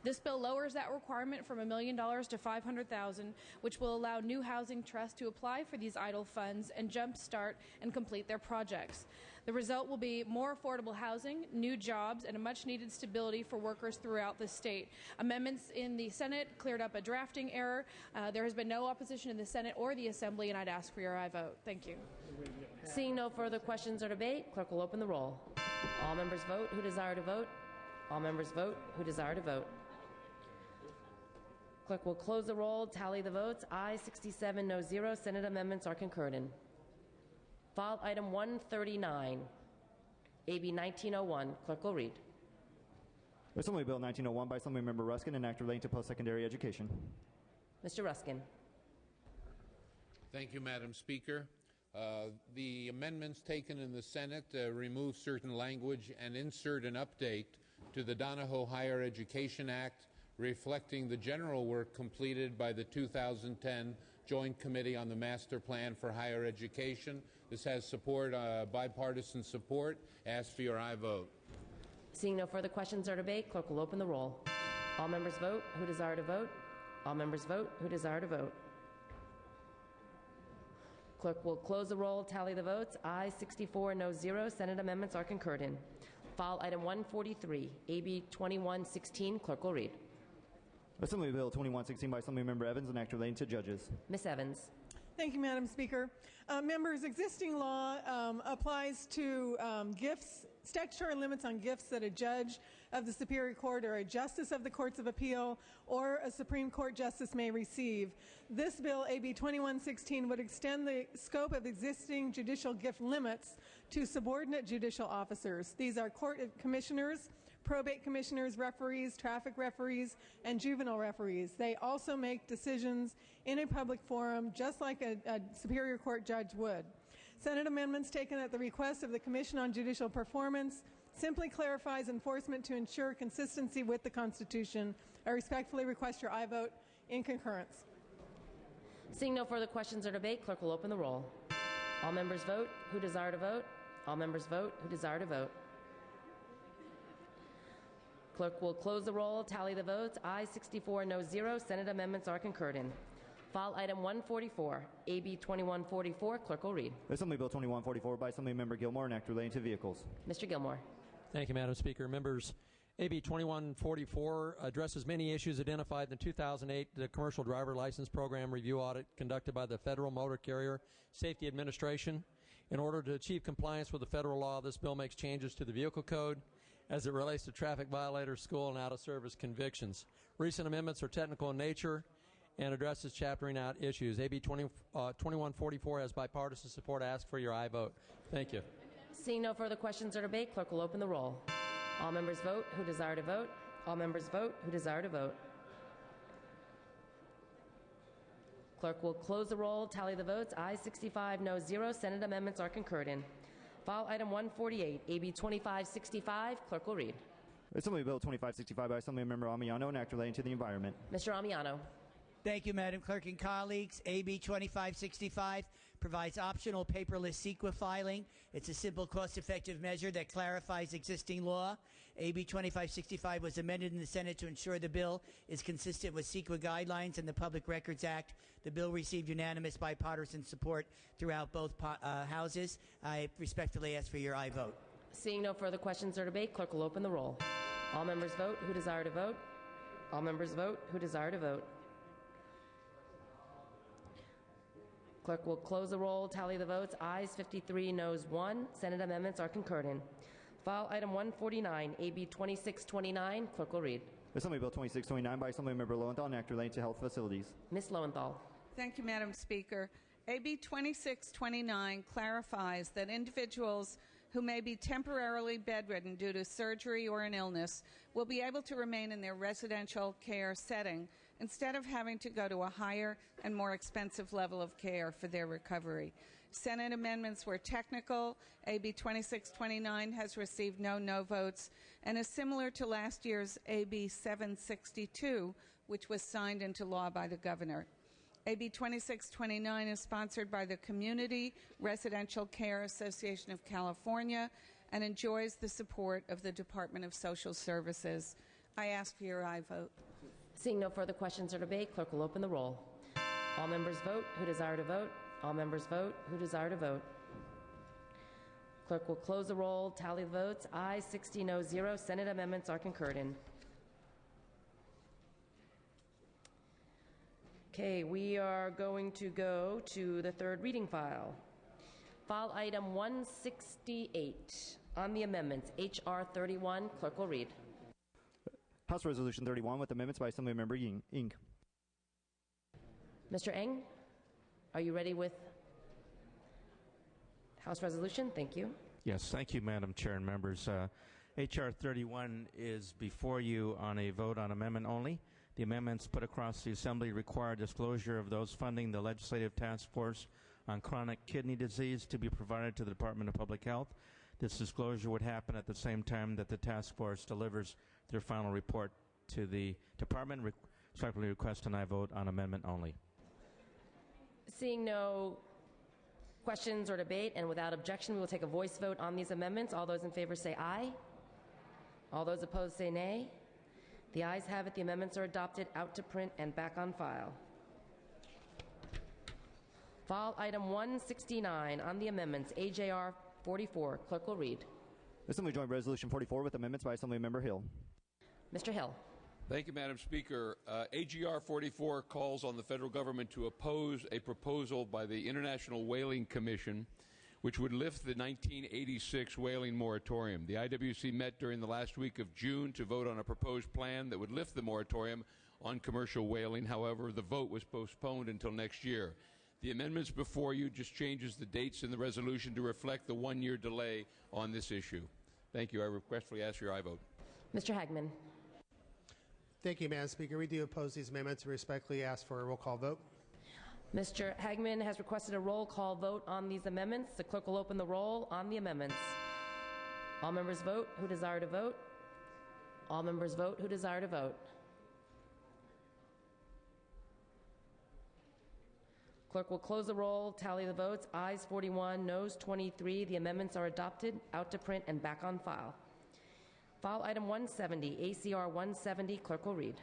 This bill lowers that requirement from $1 million to $500,000, which will allow new housing trusts to apply for these idle funds and jumpstart and complete their projects. The result will be more affordable housing, new jobs, and a much-needed stability for workers throughout the state. Amendments in the Senate cleared up a drafting error. There has been no opposition in the Senate or the Assembly, and I'd ask for your aye vote. Thank you. Seeing no further questions or debate, clerk will open the roll. All members vote who desire to vote. All members vote who desire to vote. Clerk will close the roll, tally the votes. Aye 67, no 0. Senate amendments are concurred in. File Item 139, AB 1901. Clerk will read. Assembly Bill 1901 by Assemblymember Ruskin, an act relating to post-secondary education. Mr. Ruskin. Thank you, Madam Speaker. The amendments taken in the Senate remove certain language and insert an update to the Donahoe Higher Education Act, reflecting the general work completed by the 2010 Joint Committee on the Master Plan for Higher Education. This has support, bipartisan support. Ask for your aye vote. Seeing no further questions or debate, clerk will open the roll. All members vote who desire to vote. All members vote who desire to vote. Clerk will close the roll, tally the votes. Aye 64, no 0. Senate amendments are concurred in. File Item 143, AB 2116. Clerk will read. Assembly Bill 2116 by Assemblymember Evans, an act relating to judges. Ms. Evans. Thank you, Madam Speaker. Members, existing law applies to gifts, statutory limits on gifts that a judge of the Superior Court or a justice of the Courts of Appeal or a Supreme Court justice may receive. This bill, AB 2116, would extend the scope of existing judicial gift limits to subordinate judicial officers. These are court commissioners, probate commissioners, referees, traffic referees, and juvenile referees. They also make decisions in a public forum just like a Superior Court judge would. Senate amendments taken at the request of the Commission on Judicial Performance simply clarifies enforcement to ensure consistency with the Constitution. I respectfully request your aye vote in concurrence. Seeing no further questions or debate, clerk will open the roll. All members vote who desire to vote. All members vote who desire to vote. Clerk will close the roll, tally the votes. Ayes 64, no 0. Senate amendments are concurred in. File item 144, AB 2144. Clerk will read. Assembly Bill 2144 by Assemblymember Gilmore, an act relating to vehicles. Mr. Gilmore. Thank you, Madam Speaker. Members, AB 2144 addresses many issues identified in the 2008 Commercial Driver License Program review audit conducted by the Federal Motor Carrier Safety Administration. In order to achieve compliance with the federal law, this bill makes changes to the vehicle code as it relates to traffic violators, school, and out-of-service convictions. Recent amendments are technical in nature and addresses chaptering out issues. AB 2144 has bipartisan support. I ask for your aye vote. Thank you. Seeing no further questions or debate, clerk will open the roll. All members vote who desire to vote. All members vote who desire to vote. Clerk will close the roll, tally the votes. Ayes 65, no 0. Senate amendments are concurred in. File item 148, AB 2565. Clerk will read. Assembly Bill 2565 by Assemblymember Amiano, an act relating to the environment. Mr. Amiano. Thank you, Madam Clerk and colleagues. AB 2565 provides optional paperless CEQA filing. It's a simple, cost-effective measure that clarifies existing law. AB 2565 was amended in the Senate to ensure the bill is consistent with CEQA guidelines and the Public Records Act. The bill received unanimous bipartisan support throughout both houses. I respectfully ask for your aye vote. Seeing no further questions or debate, clerk will open the roll. All members vote who desire to vote. All members vote who desire to vote. Clerk will close the roll, tally the votes. Ayes 53, noes 1. Senate amendments are concurred in. File item 149, AB 2629. Clerk will read. Assembly Bill 2629 by Assemblymember Lowenthal, an act relating to health facilities. Ms. Lowenthal. Thank you, Madam Speaker. AB 2629 clarifies that individuals who may be temporarily bedridden due to surgery or an illness will be able to remain in their residential care setting instead of having to go to a higher and more expensive level of care for their recovery. Senate amendments were technical. AB 2629 has received no votes and is similar to last year's AB 762, which was signed into law by the governor. AB 2629 is sponsored by the Community Residential Care Association of California and enjoys the support of the Department of Social Services. I ask for your aye vote. Seeing no further questions or debate, clerk will open the roll. All members vote who desire to vote. All members vote who desire to vote. Clerk will close the roll, tally the votes. Ayes 60, no 0. Senate amendments are concurred in. Okay, we are going to go to the third reading file. File item 168 on the amendments, H.R. 31. Clerk will read. House Resolution 31 with amendments by Assemblymember Ying. Inc. Mr. Eng, are you ready with House Resolution? Thank you. Yes, thank you, Madam Chair and members. H.R. 31 is before you on a vote on amendment only. The amendments put across the Assembly require disclosure of those funding the Legislative Task Force on Chronic Kidney Disease to be provided to the Department of Public Health. This disclosure would happen at the same time that the task force delivers their final report to the Department. Respectfully request an aye vote on amendment only. Seeing no questions or debate, and without objection, we will take a voice vote on these amendments. All those in favor say aye. All those opposed say nay. The ayes have it. The amendments are adopted. Out to print and back on file. File item 169 on the amendments, AJR 44. Clerk will read. Assembly Joint Resolution 44 with amendments by Assemblymember Hill. Mr. Hill. Thank you, Madam Speaker. AGR 44 calls on the federal government to oppose a proposal by the International Whaling Commission which would lift the 1986 whaling moratorium. The IWC met during the last week of June to vote on a proposed plan that would lift the moratorium on commercial whaling. However, the vote was postponed until next year. The amendments before you just changes the dates in the resolution to reflect the one-year delay on this issue. Thank you. I respectfully ask for your aye vote. Mr. Hagman. Thank you, Madam Speaker. We do oppose these amendments and respectfully ask for a roll call vote. Mr. Hagman has requested a roll call vote on these amendments. The clerk will open the roll on the amendments. All members vote who desire to vote. All members vote who desire to vote. Clerk will close the roll, tally the votes. Ayes 41, noes 23. The amendments are adopted, out to print, and back on file. File item 170, ACR 170. Clerk will read.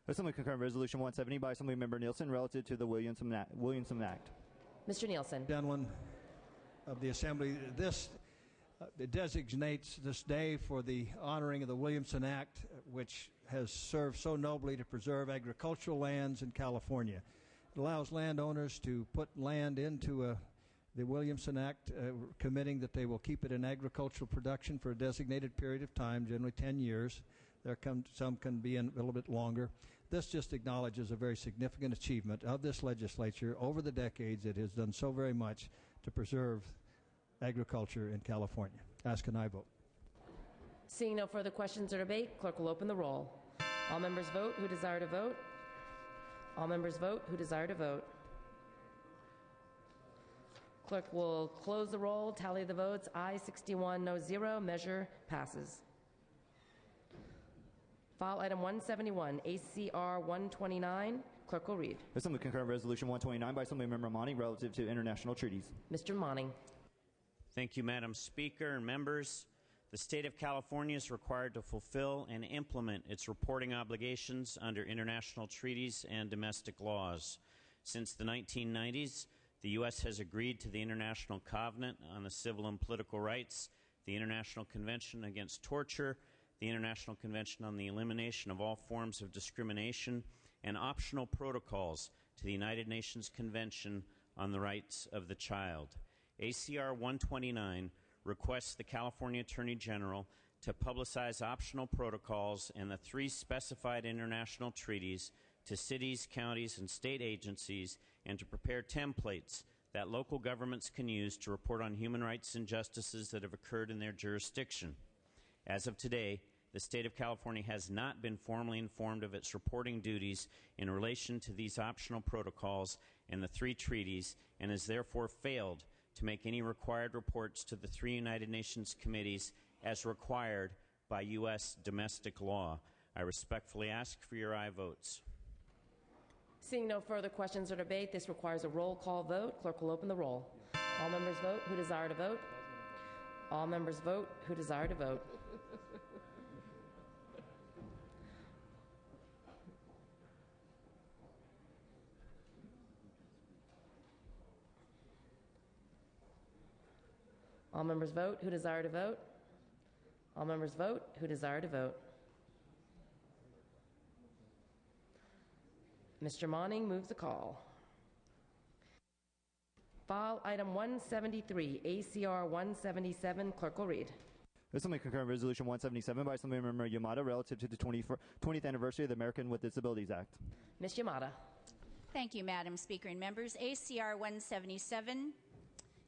Assembly concurrent resolution 170 by Assemblymember Nielsen relative to the Williamson Act. Mr. Nielsen. Gentlemen of the Assembly, this it designates this day for the honoring of the Williamson Act, which has served so nobly to preserve agricultural lands in California. It allows landowners to put land into the Williamson Act, committing that they will keep it in agricultural production for a designated period of time, generally 10 years. Some can be a little bit longer. This just acknowledges a very significant achievement of this legislature over the decades. It has done so very much to preserve agriculture in California. Ask and I vote. Seeing no further questions or debate, clerk will open the roll. All members vote who desire to vote. All members vote who desire to vote. Clerk will close the roll, tally the votes. Ayes 61, no 0. Measure passes. File item 171, ACR 129. Clerk will read. Assembly concurrent resolution 129 by Assemblymember Monning relative to international treaties. Mr. Monning. Thank you, Madam Speaker and members. The state of California is required to fulfill and implement its reporting obligations under international treaties and domestic laws. Since the 1990s, the U.S. has agreed to the International Covenant on the Civil and Political Rights, the International Convention Against Torture, the International Convention on the Elimination of All Forms of Discrimination, and optional protocols to the United Nations Convention on the Rights of the Child. ACR 129 requests the California Attorney General to publicize optional protocols and the 3 specified international treaties to cities, counties, and state agencies, and to prepare templates that local governments can use to report on human rights injustices that have occurred in their jurisdiction. As of today, the state of California has not been formally informed of its reporting duties in relation to these optional protocols and the 3 treaties, and has therefore failed to make any required reports to the 3 United Nations committees as required by U.S. domestic law. I respectfully ask for your aye votes. Seeing no further questions or debate, this requires a roll call vote. Clerk will open the roll. All members vote who desire to vote. All members vote who desire to vote. All members vote who desire to vote. All members vote who desire to vote. Mr. Monning moves the call. File item 173, ACR 177. Clerk will read. Assembly concurrent resolution 177 by Assemblymember Yamada relative to the 20th anniversary of the American with Disabilities Act. Ms. Yamada. Thank you, Madam Speaker and members. ACR 177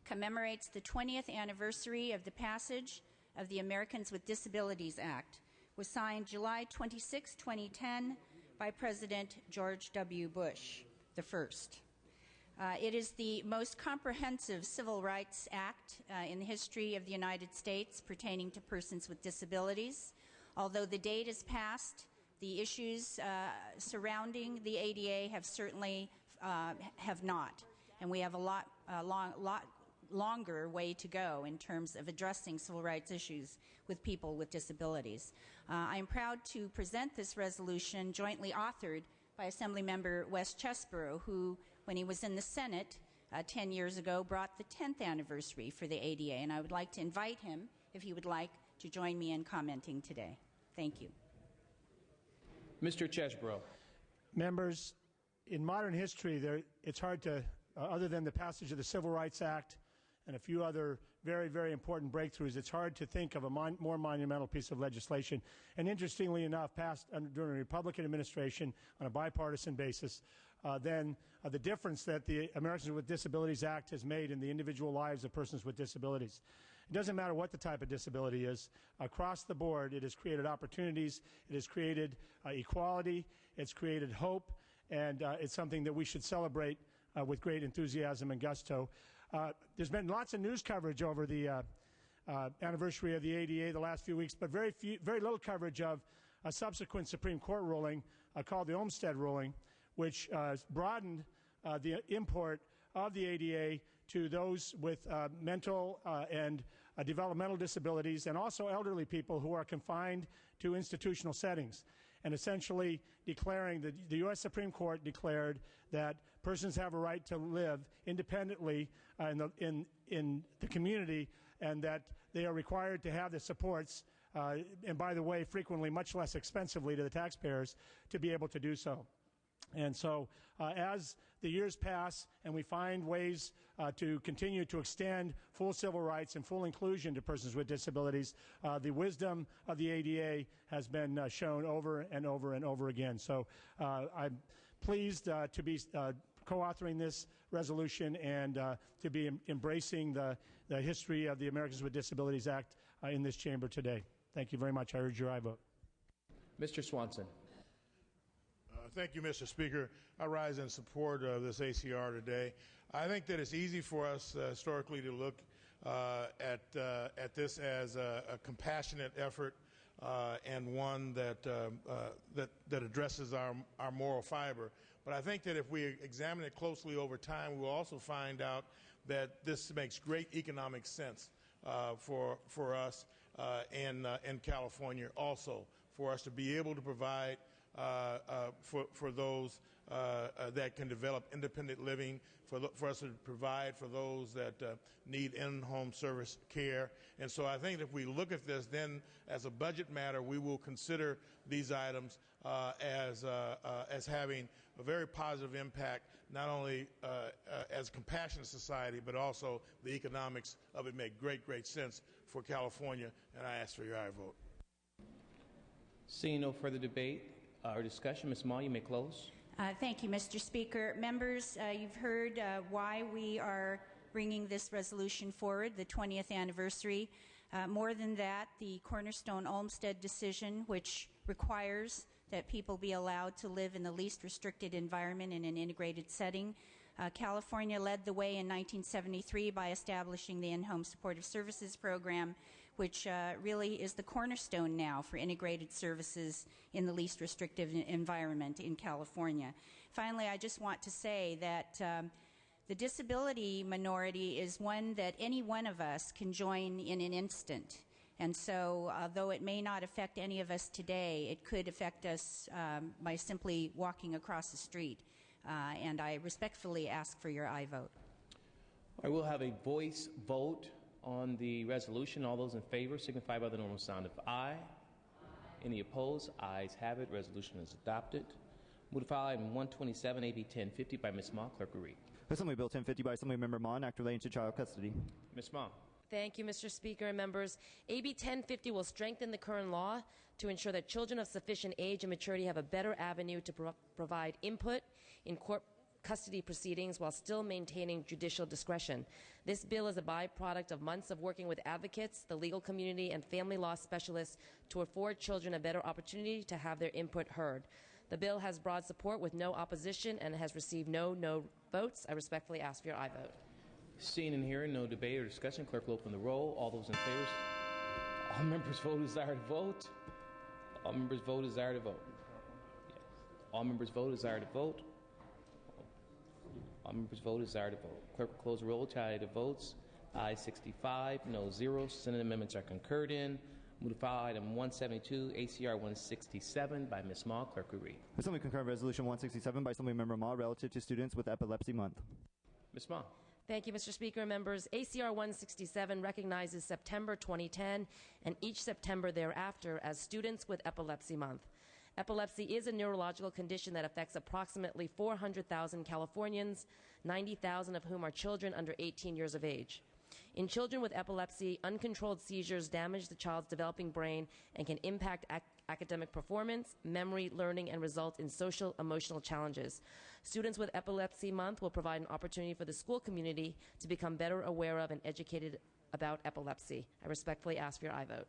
commemorates the 20th anniversary of the passage of the Americans with Disabilities Act. It was signed July 26, 2010 by President George W. Bush I. It is the most comprehensive civil rights act in the history of the United States pertaining to persons with disabilities. Although the date is past, the issues surrounding the ADA have certainly have not, and we have a lot longer way to go in terms of addressing civil rights issues with people with disabilities. I am proud to present this resolution jointly authored by Assemblymember Wes Chesborough, who, when he was in the Senate 10 years ago, brought the 10th anniversary for the ADA, and I would like to invite him, if he would like, to join me in commenting today. Thank you. Mr. Chesborough. Members, in modern history, it's hard to, other than the passage of the Civil Rights Act and a few other very, very important breakthroughs, it's hard to think of a more monumental piece of legislation. And interestingly enough, passed during a Republican administration on a bipartisan basis, than the difference that the Americans with Disabilities Act has made in the individual lives of persons with disabilities. It doesn't matter what the type of disability is. Across the board, it has created opportunities, it has created equality, it's created hope, and it's something that we should celebrate with great enthusiasm and gusto. There's been lots of news coverage over the anniversary of the ADA the last few weeks, but very little coverage of a subsequent Supreme Court ruling called the Olmstead ruling, which broadened the import of the ADA to those with mental and developmental disabilities, and also elderly people who are confined to institutional settings, and essentially declaring that the U.S. Supreme Court declared that persons have a right to live independently in the community, and that they are required to have the supports, and by the way, frequently much less expensively to the taxpayers, to be able to do so. And so as the years pass and we find ways to continue to extend full civil rights and full inclusion to persons with disabilities, the wisdom of the ADA has been shown over and over and over again. So I'm pleased to be co-authoring this resolution and to be embracing the history of the Americans with Disabilities Act in this chamber today. Thank you very much. I urge your aye vote. Mr. Swanson. Thank you, Mr. Speaker. I rise in support of this ACR today. I think that it's easy for us historically to look at this as a compassionate effort and one that addresses our moral fiber. But I think that if we examine it closely over time, we'll also find out that this makes great economic sense for us in California also, for us to be able to provide for those that can develop independent living, for us to provide for those that need in-home service care. And so I think if we look at this, then as a budget matter, we will consider these items as having a very positive impact, not only as a compassionate society, but also the economics of it make great sense for California. And I ask for your aye vote. Seeing no further debate or discussion, Ms. Ma, you may close. Thank you, Mr. Speaker. Members, you've heard why we are bringing this resolution forward, the 20th anniversary. More than that, the Cornerstone Olmstead decision, which requires that people be allowed to live in the least restricted environment in an integrated setting. California led the way in 1973 by establishing the In-Home Supportive Services Program, which really is the cornerstone now for integrated services in the least restrictive environment in California. Finally, I just want to say that the disability minority is one that any one of us can join in an instant. And so, though it may not affect any of us today, it could affect us by simply walking across the street. And I respectfully ask for your aye vote. I will have a voice vote on the resolution. All those in favor signify by the normal sound of aye. Any opposed? Ayes have it. Resolution is adopted. Move to file item 127, AB 1050 by Ms. Ma. Clerk will read. Assembly Bill 1050 by Assemblymember Ma, an act relating to child custody. Ms. Ma. Thank you, Mr. Speaker and members. AB 1050 will strengthen the current law to ensure that children of sufficient age and maturity have a better avenue to provide input in court custody proceedings while still maintaining judicial discretion. This bill is a byproduct of months of working with advocates, the legal community, and family law specialists to afford children a better opportunity to have their input heard. The bill has broad support with no opposition and has received no votes. I respectfully ask for your aye vote. Seeing and hearing no debate or discussion, clerk will open the roll. All those in favor, all members vote desire to vote. All members vote desire to vote. Yes. All members vote desire to vote. All members vote desire to vote. Clerk will close the roll. Tally the votes. Ayes 65, no 0. Senate amendments are concurred in. Move to file item 172, ACR 167 by Ms. Ma. Clerk will read. Assembly concurrent resolution 167 by Assemblymember Ma relative to students with Epilepsy Month. Ms. Ma. Thank you, Mr. Speaker and members. ACR 167 recognizes September 2010 and each September thereafter as Students with Epilepsy Month. Epilepsy is a neurological condition that affects approximately 400,000 Californians, 90,000 of whom are children under 18 years of age. In children with epilepsy, uncontrolled seizures damage the child's developing brain and can impact academic performance, memory, learning, and result in social, emotional challenges. Students with Epilepsy Month will provide an opportunity for the school community to become better aware of and educated about epilepsy. I respectfully ask for your aye vote.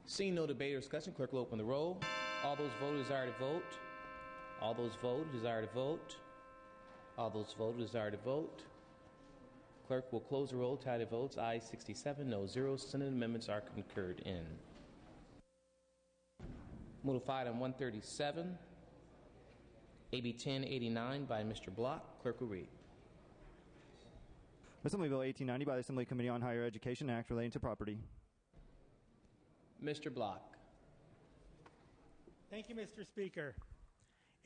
Seeing no debate or discussion, clerk will open the roll. All those vote desire to vote. All those vote desire to vote. All those vote desire to vote. Clerk will close the roll, tally the votes. Ayes 67, no 0. Senate amendments are concurred in. Move to file item 137, AB 1089 by Mr. Block. Clerk will read. Assembly Bill 1890 by the Assembly Committee on Higher Education and Act relating to property. Mr. Block. Thank you, Mr. Speaker.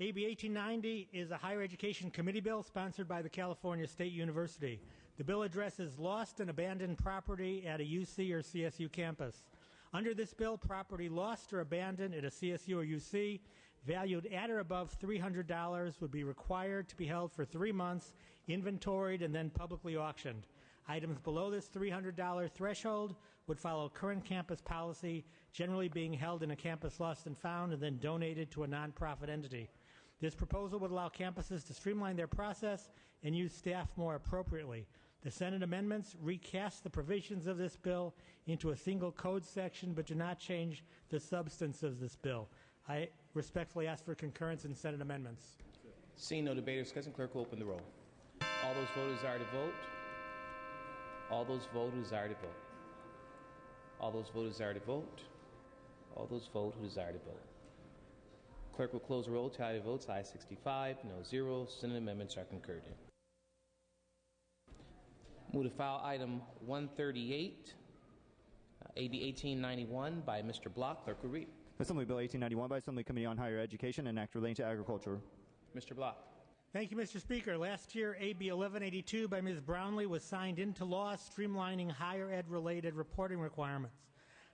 AB 1890 is a higher education committee bill sponsored by the California State University. The bill addresses lost and abandoned property at a UC or CSU campus. Under this bill, property lost or abandoned at a CSU or UC valued at or above $300 would be required to be held for 3 months, inventoried, and then publicly auctioned. Items below this $300 threshold would follow current campus policy, generally being held in a campus lost and found and then donated to a nonprofit entity. This proposal would allow campuses to streamline their process and use staff more appropriately. The Senate amendments recast the provisions of this bill into a single code section but do not change the substance of this bill. I respectfully ask for concurrence in Senate amendments. Seeing no debate or discussion, clerk will open the roll. All those voters desire to vote. All those voters desire to vote. All those voters desire to vote. All those vote who desire to vote. Clerk will close the roll, tally the votes. Ayes 65, no 0. Senate amendments are concurred in. Move to file item 138, AB 1891 by Mr. Block. Clerk will read. Assembly Bill 1891 by Assembly Committee on Higher Education and Act relating to agriculture. Mr. Block. Thank you, Mr. Speaker. Last year, AB 1182 by Ms. Brownlee was signed into law, streamlining higher ed-related reporting requirements.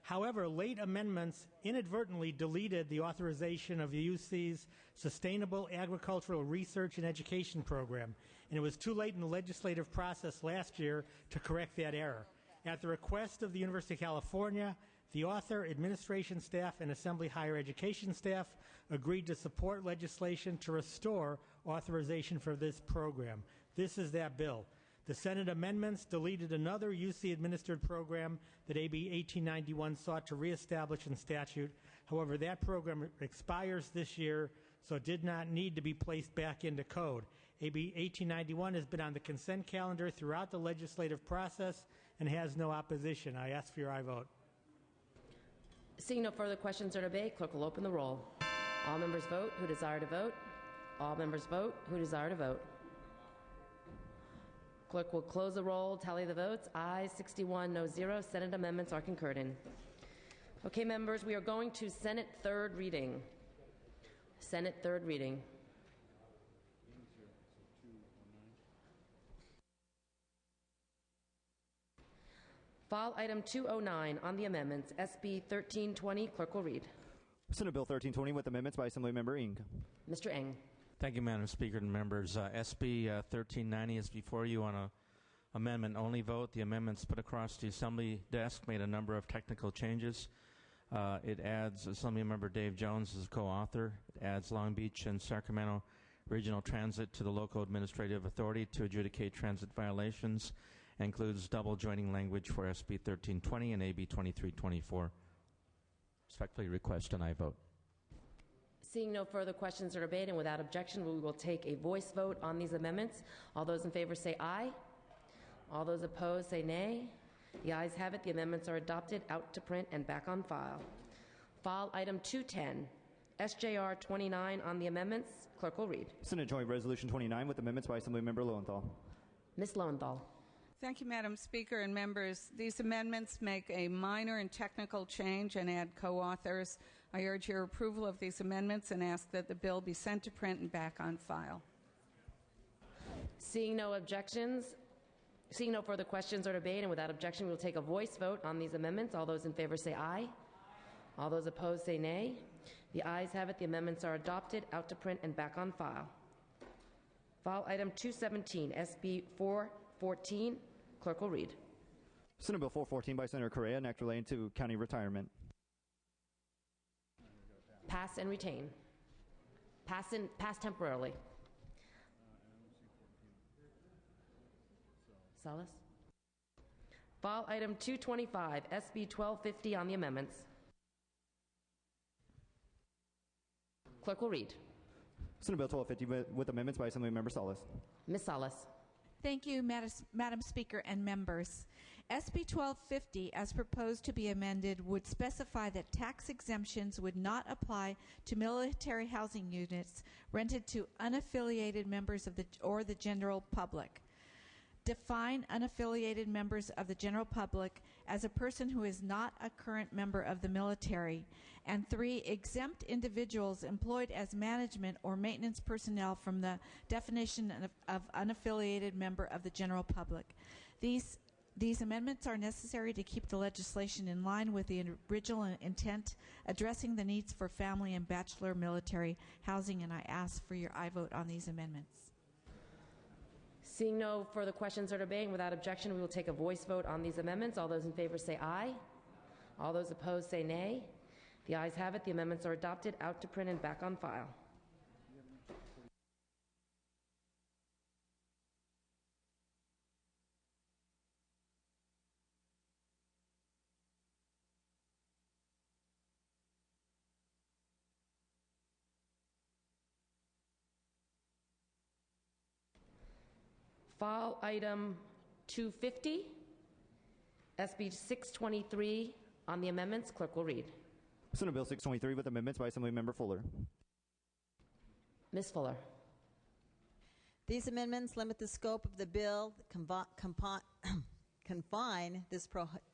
However, late amendments inadvertently deleted the authorization of the UC's Sustainable Agricultural Research and Education Program, and it was too late in the legislative process last year to correct that error. At the request of the University of California, the author, administration staff, and Assembly higher education staff agreed to support legislation to restore authorization for this program. This is that bill. The Senate amendments deleted another UC-administered program that AB 1891 sought to reestablish in statute. However, that program expires this year, so it did not need to be placed back into code. AB 1891 has been on the consent calendar throughout the legislative process and has no opposition. I ask for your aye vote. Seeing no further questions or debate, clerk will open the roll. All members vote who desire to vote. All members vote who desire to vote. Clerk will close the roll, tally the votes. Ayes 61, no 0. Senate amendments are concurred in. Okay, members, we are going to Senate third reading. Senate third reading. File item 209 on the amendments, SB 1320. Clerk will read. Senate Bill 1320 with amendments by Assemblymember Ng. Mr. Ng. Thank you, Madam Speaker and members. SB 1390 is before you on a amendment only vote. The amendments put across the Assembly desk made a number of technical changes. It adds Assemblymember Dave Jones as co-author. It adds Long Beach and Sacramento Regional Transit to the local administrative authority to adjudicate transit violations. Includes double joining language for SB 1320 and AB 2324. Respectfully request an aye vote. Seeing no further questions or debate, and without objection, we will take a voice vote on these amendments. All those in favor say aye. All those opposed say nay. The ayes have it. The amendments are adopted, out to print, and back on file. File item 210, SJR 29 on the amendments. Clerk will read. Senate Joint Resolution 29 with amendments by Assemblymember Lowenthal. Ms. Lowenthal. Thank you, Madam Speaker and members. These amendments make a minor and technical change and add co-authors. I urge your approval of these amendments and ask that the bill be sent to print and back on file. Seeing no objections, seeing no further questions or debate, and without objection, we will take a voice vote on these amendments. All those in favor say aye. All those opposed say nay. The ayes have it. The amendments are adopted, out to print, and back on file. File item 217, SB 414. Clerk will read. Senate Bill 414 by Senator Correa, an act relating to county retirement. Pass and retain. Pass temporarily. Salas? File item 225, SB 1250 on the amendments. Clerk will read. Senate Bill 1250 with amendments by Assemblymember Salas. Ms. Salas. Thank you, Madam Speaker and members. SB 1250, as proposed to be amended, would specify that tax exemptions would not apply to military housing units rented to unaffiliated members of the general public. Define unaffiliated members of the general public as a person who is not a current member of the military. And 3, exempt individuals employed as management or maintenance personnel from the definition of unaffiliated member of the general public. These amendments are necessary to keep the legislation in line with the original intent, addressing the needs for family and bachelor military housing, and I ask for your aye vote on these amendments. Seeing no further questions or debate, and without objection, we will take a voice vote on these amendments. All those in favor say aye. All those opposed say nay. The ayes have it. The amendments are adopted, out to print and back on file. File item 250, SB 623 on the amendments. Clerk will read. Senate Bill 623 with amendments by Assemblymember Fuller. Ms. Fuller. These amendments limit the scope of the bill, confine this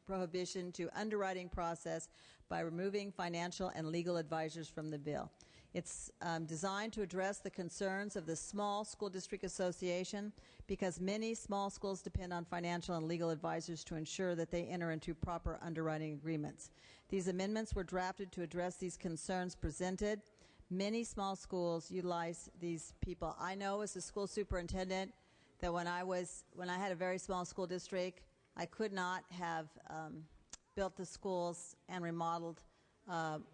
prohibition to underwriting process by removing financial and legal advisors from the bill. It's designed to address the concerns of the Small School District Association because many small schools depend on financial and legal advisors to ensure that they enter into proper underwriting agreements. These amendments were drafted to address these concerns presented. Many small schools utilize these people. I know as a school superintendent that when I had a very small school district, I could not have built the schools and remodeled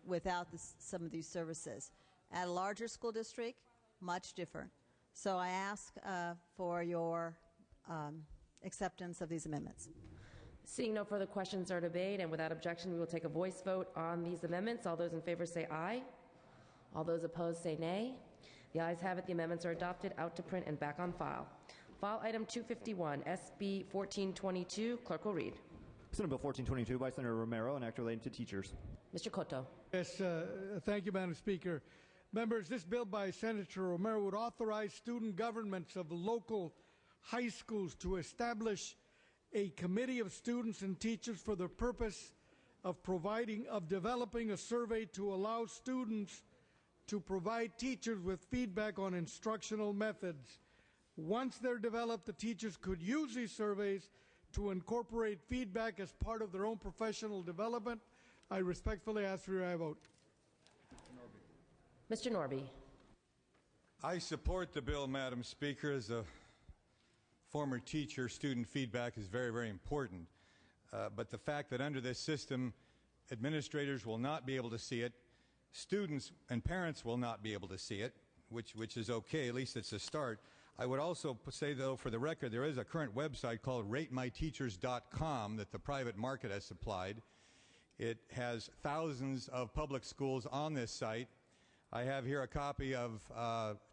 without some of these services. At a larger school district, much different. So I ask for your acceptance of these amendments. Seeing no further questions or debate, and without objection, we will take a voice vote on these amendments. All those in favor say aye. All those opposed say nay. The ayes have it. The amendments are adopted, out to print and back on file. File item 251, SB 1422. Clerk will read. Senate Bill 1422 by Senator Romero, an act relating to teachers. Mr. Cotto. Yes, thank you, Madam Speaker. Members, this bill by Senator Romero would authorize student governments of local high schools to establish a committee of students and teachers for the purpose of developing a survey to allow students to provide teachers with feedback on instructional methods. Once they're developed, the teachers could use these surveys to incorporate feedback as part of their own professional development. I respectfully ask for your aye vote. Mr. Norby. I support the bill, Madam Speaker. As a former teacher, student feedback is very, very important. But the fact that under this system, administrators will not be able to see it, students and parents will not be able to see it, which is okay, at least it's a start. I would also say, though, for the record, there is a current website called ratemyteachers.com that the private market has supplied. It has thousands of public schools on this site. I have here a copy of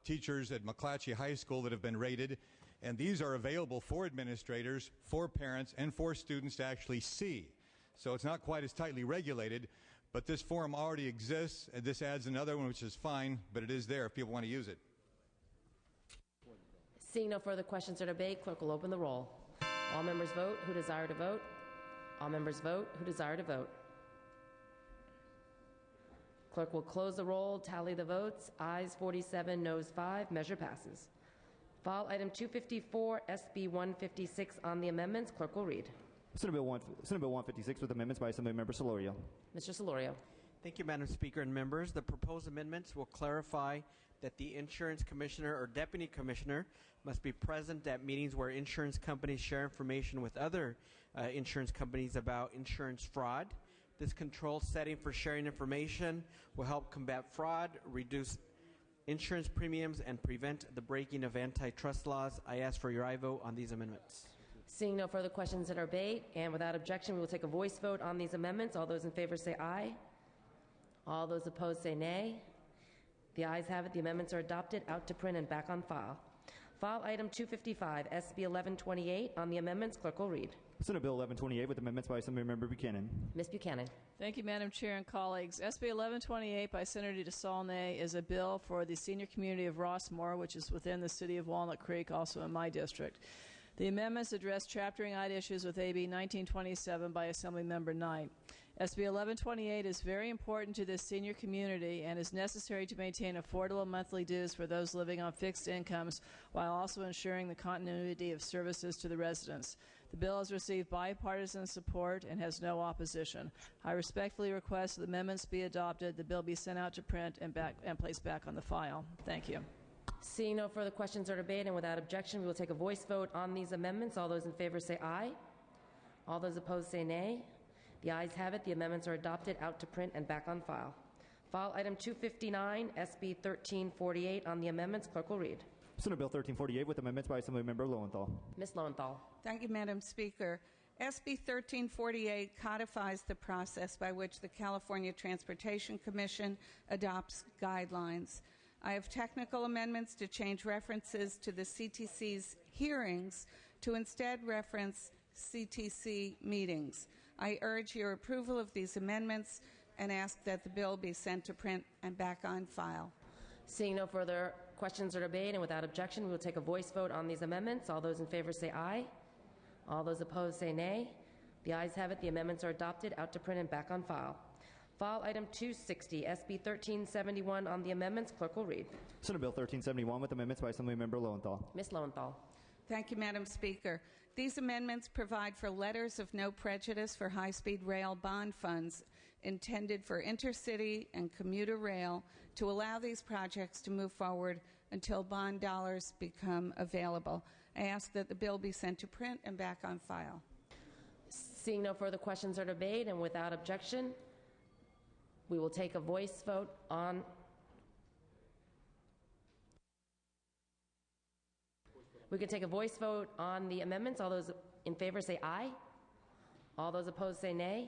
teachers at McClatchy High School that have been rated, and these are available for administrators, for parents, and for students to actually see. So it's not quite as tightly regulated, but this forum already exists, and this adds another one, which is fine, but it is there if people want to use it. Seeing no further questions or debate, clerk will open the roll. All members vote who desire to vote. All members vote who desire to vote. Clerk will close the roll, tally the votes. Ayes 47, noes 5. Measure passes. File item 254, SB 156 on the amendments. Clerk will read. Senate Bill 156 with amendments by Assemblymember Solorio. Mr. Solorio. Thank you, Madam Speaker and members. The proposed amendments will clarify that the insurance commissioner or deputy commissioner must be present at meetings where insurance companies share information with other insurance companies about insurance fraud. This control setting for sharing information will help combat fraud, reduce insurance premiums, and prevent the breaking of antitrust laws. I ask for your aye vote on these amendments. Seeing no further questions or debate, and without objection, we will take a voice vote on these amendments. All those in favor say aye. All those opposed say nay. The ayes have it. The amendments are adopted, out to print and back on file. File Item 255, SB 1128. On the amendments, clerk will read. Senate Bill 1128 with amendments by Assemblymember Buchanan. Ms. Buchanan. Thank you, Madam Chair and colleagues. SB 1128 by Senator DeSaulnier is a bill for the senior community of Rossmore, which is within the city of Walnut Creek, also in my district. The amendments address chaptering out issues with AB 1927 by Assemblymember Knight. SB 1128 is very important to this senior community and is necessary to maintain affordable monthly dues for those living on fixed incomes while also ensuring the continuity of services to the residents. The bill has received bipartisan support and has no opposition. I respectfully request that the amendments be adopted, the bill be sent out to print and placed back on the file. Thank you. Seeing no further questions or debate, and without objection, we will take a voice vote on these amendments. All those in favor say aye. All those opposed say nay. The ayes have it. The amendments are adopted, out to print and back on file. File Item 259, SB 1348. On the amendments, clerk will read. Senate Bill 1348 with amendments by Assemblymember Lowenthal. Ms. Lowenthal. Thank you, Madam Speaker. SB 1348 codifies the process by which the California Transportation Commission adopts guidelines. I have technical amendments to change references to the CTC's hearings to instead reference CTC meetings. I urge your approval of these amendments and ask that the bill be sent to print and back on file. Seeing no further questions or debate, and without objection, we will take a voice vote on these amendments. All those in favor say aye. All those opposed say nay. The ayes have it. The amendments are adopted, out to print and back on file. File Item 260, SB 1371. On the amendments, clerk will read. Senate Bill 1371 with amendments by Assemblymember Lowenthal. Ms. Lowenthal. Thank you, Madam Speaker. These amendments provide for letters of no prejudice for high-speed rail bond funds intended for intercity and commuter rail to allow these projects to move forward until bond dollars become available. I ask that the bill be sent to print and back on file. Seeing no further questions or debate, and without objection, we will take a voice vote on the amendments. All those in favor say aye. All those opposed say nay.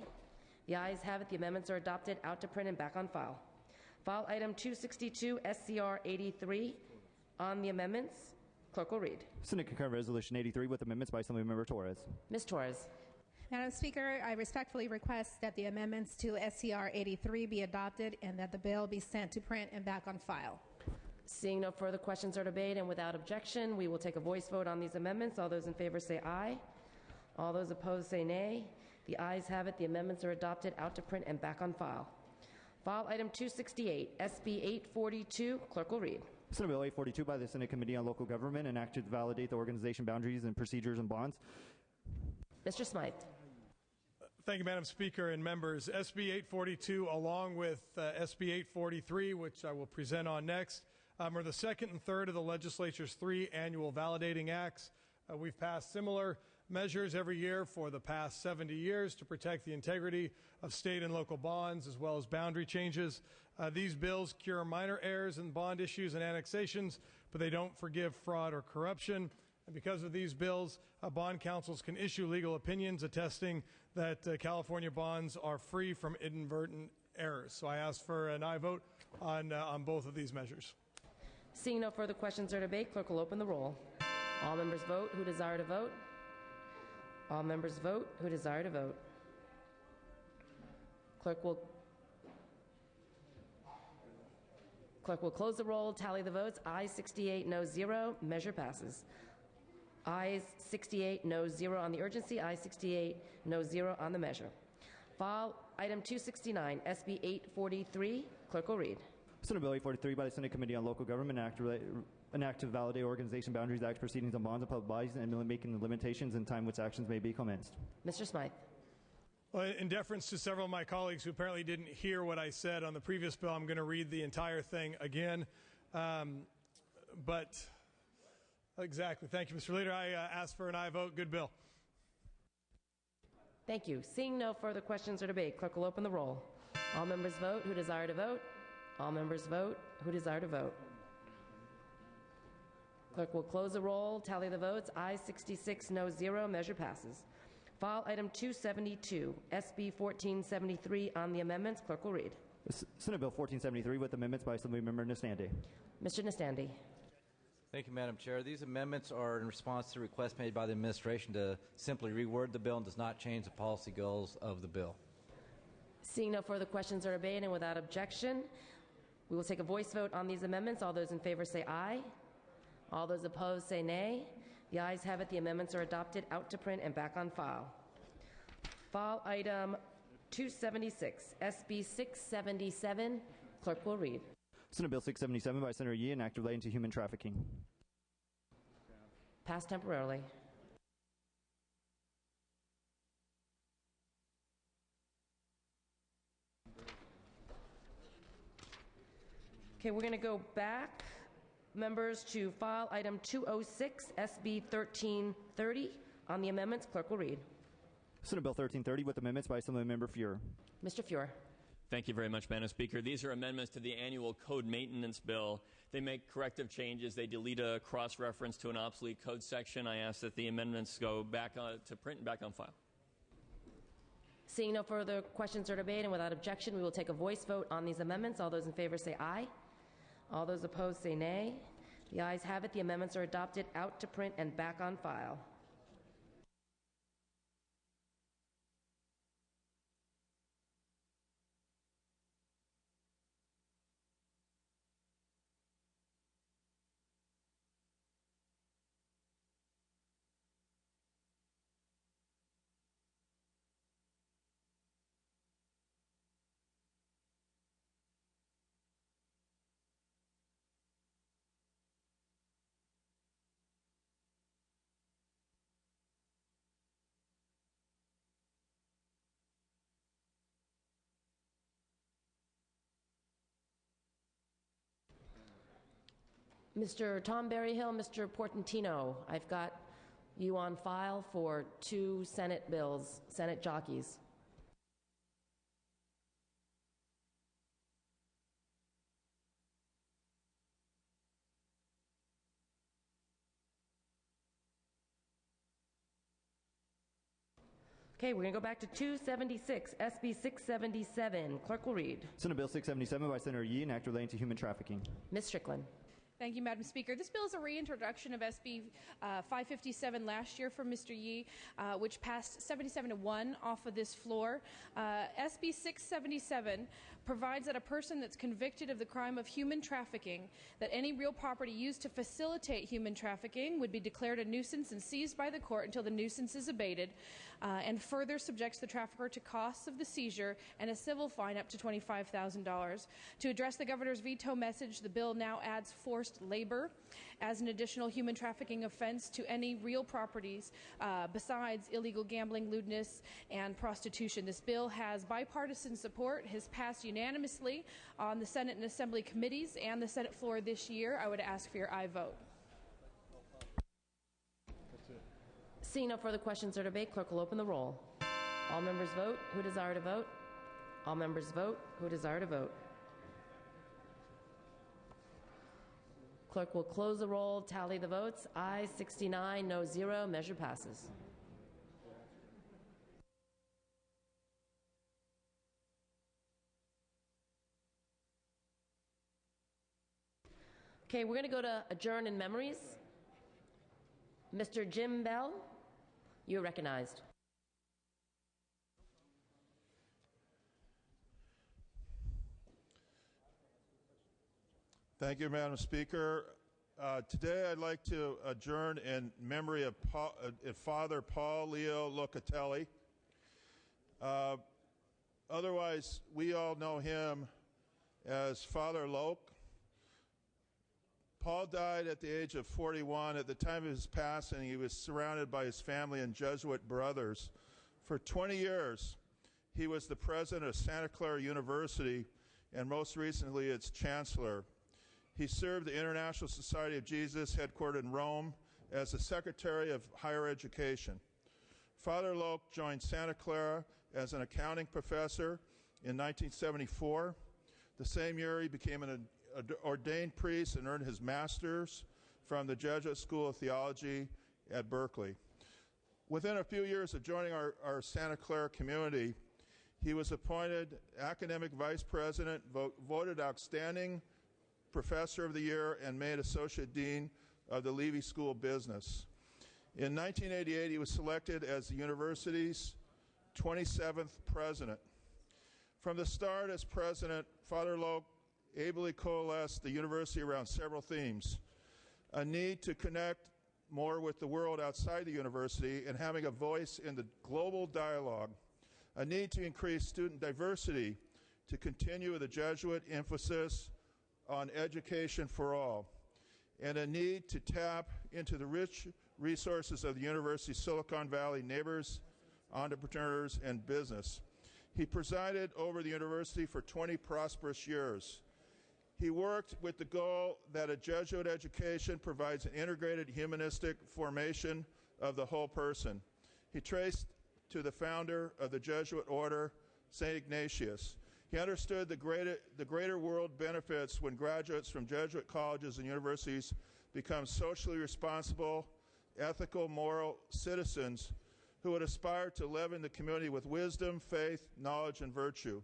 The ayes have it. The amendments are adopted, out to print and back on file. File Item 262, SCR 83. On the amendments, clerk will read. Senate Concurrent Resolution 83 with amendments by Assemblymember Torres. Ms. Torres. Madam Speaker, I respectfully request that the amendments to SCR 83 be adopted and that the bill be sent to print and back on file. Seeing no further questions or debate, and without objection, we will take a voice vote on these amendments. All those in favor say aye. All those opposed say nay. The ayes have it. The amendments are adopted, out to print and back on file. File Item 268, SB 842. Clerk will read. Senate Bill 842 by the Senate Committee on Local Government, enacted to validate the organization boundaries and procedures and bonds. Mr. Smythe. Thank you, Madam Speaker and members. SB 842, along with SB 843, which I will present on next, are the second and third of the legislature's 3 annual validating acts. We've passed similar measures every year for the past 70 years to protect the integrity of state and local bonds, as well as boundary changes. These bills cure minor errors in bond issues and annexations, but they don't forgive fraud or corruption. And because of these bills, bond councils can issue legal opinions attesting that California bonds are free from inadvertent errors. So I ask for an aye vote on both of these measures. Seeing no further questions or debate, clerk will open the roll. All members vote who desire to vote. All members vote who desire to vote. Clerk will close the roll, tally the votes. Ayes 68, no 0. Measure passes. Ayes 68, no 0 on the urgency. Ayes 68, no 0 on the measure. File Item 269, SB 843. Clerk will read. Senate Bill 843 by the Senate Committee on Local Government, enact to validate organization boundaries, acts, proceedings on bonds of public bodies, and making the limitations and time which actions may be commenced. Mr. Smythe. Well, in deference to several of my colleagues who apparently didn't hear what I said on the previous bill, I'm going to read the entire thing again. Exactly. Thank you, Mr. Leader. I ask for an aye vote. Good bill. Thank you. Seeing no further questions or debate, clerk will open the roll. All members vote who desire to vote. All members vote who desire to vote. Clerk will close the roll, tally the votes. Ayes 66, no 0. Measure passes. File Item 272, SB 1473. On the amendments, clerk will read. Senate Bill 1473 with amendments by Assemblymember Nastandi. Mr. Nastandi. Thank you, Madam Chair. These amendments are in response to requests made by the administration to simply reword the bill and does not change the policy goals of the bill. Seeing no further questions or debate and without objection, we will take a voice vote on these amendments. All those in favor say aye. All those opposed say nay. The ayes have it. The amendments are adopted, out to print and back on file. File item 276, SB 677. Clerk will read. Senate Bill 677 by Senator Yee, an act relating to human trafficking. Passed temporarily. Okay, we're going to go back, members, to file item 206, SB 1330. On the amendments, clerk will read. Senate Bill 1330 with amendments by Assemblymember Fuhr. Mr. Fuhr. Thank you very much, Madam Speaker. These are amendments to the annual code maintenance bill. They make corrective changes. They delete a cross-reference to an obsolete code section. I ask that the amendments go back to print and back on file. Seeing no further questions or debate and without objection, we will take a voice vote on these amendments. All those in favor say aye. All those opposed say nay. The ayes have it. The amendments are adopted, out to print and back on file. Mr. Tom Berryhill, Mr. Portantino, I've got you on file for 2 Senate bills, Senate jockeys. Okay, we're going to go back to 276, SB 677. Clerk will read. Senate Bill 677 by Senator Yee, an act relating to human trafficking. Ms. Strickland. Thank you, Madam Speaker. This bill is a reintroduction of SB 557 last year from Mr. Yee, which passed 77-1 off of this floor. SB 677 provides that a person that's convicted of the crime of human trafficking, that any real property used to facilitate human trafficking would be declared a nuisance and seized by the court until the nuisance is abated, and further subjects the trafficker to costs of the seizure and a civil fine up to $25,000. To address the governor's veto message, the bill now adds forced labor as an additional human trafficking offense to any real properties besides illegal gambling, lewdness, and prostitution. This bill has bipartisan support, has passed unanimously on the Senate and Assembly committees and the Senate floor this year. I would ask for your aye vote. Seeing no further questions or debate, clerk will open the roll. All members vote who desire to vote. All members vote who desire to vote. Clerk will close the roll, tally the votes. Ayes 69, no 0. Measure passes. Okay, we're going to go to adjourn in memories. Mr. Jim Bell, you're recognized. Thank you, Madam Speaker. Today I'd like to adjourn in memory of Father Paul Leo Locatelli. Otherwise, we all know him as Father Loke. Paul died at the age of 41. At the time of his passing, he was surrounded by his family and Jesuit brothers. For 20 years, he was the president of Santa Clara University and most recently its chancellor. He served the International Society of Jesus, headquartered in Rome, as the Secretary of Higher Education. Father Loke joined Santa Clara as an accounting professor in 1974. The same year, he became an ordained priest and earned his master's from the Jesuit School of Theology at Berkeley. Within a few years of joining our Santa Clara community, he was appointed academic vice president, voted outstanding professor of the year, and made associate dean of the Levy School of Business. In 1988, he was selected as the university's 27th president. From the start as president, Father Loke ably coalesced the university around several themes: a need to connect more with the world outside the university and having a voice in the global dialogue, a need to increase student diversity to continue the Jesuit emphasis on education for all, and a need to tap into the rich resources of the university's Silicon Valley neighbors, entrepreneurs, and business. He presided over the university for 20 prosperous years. He worked with the goal that a Jesuit education provides an integrated humanistic formation of the whole person. He traced to the founder of the Jesuit order, St. Ignatius. He understood the greater world benefits when graduates from Jesuit colleges and universities become socially responsible, ethical, moral citizens who would aspire to live in the community with wisdom, faith, knowledge, and virtue.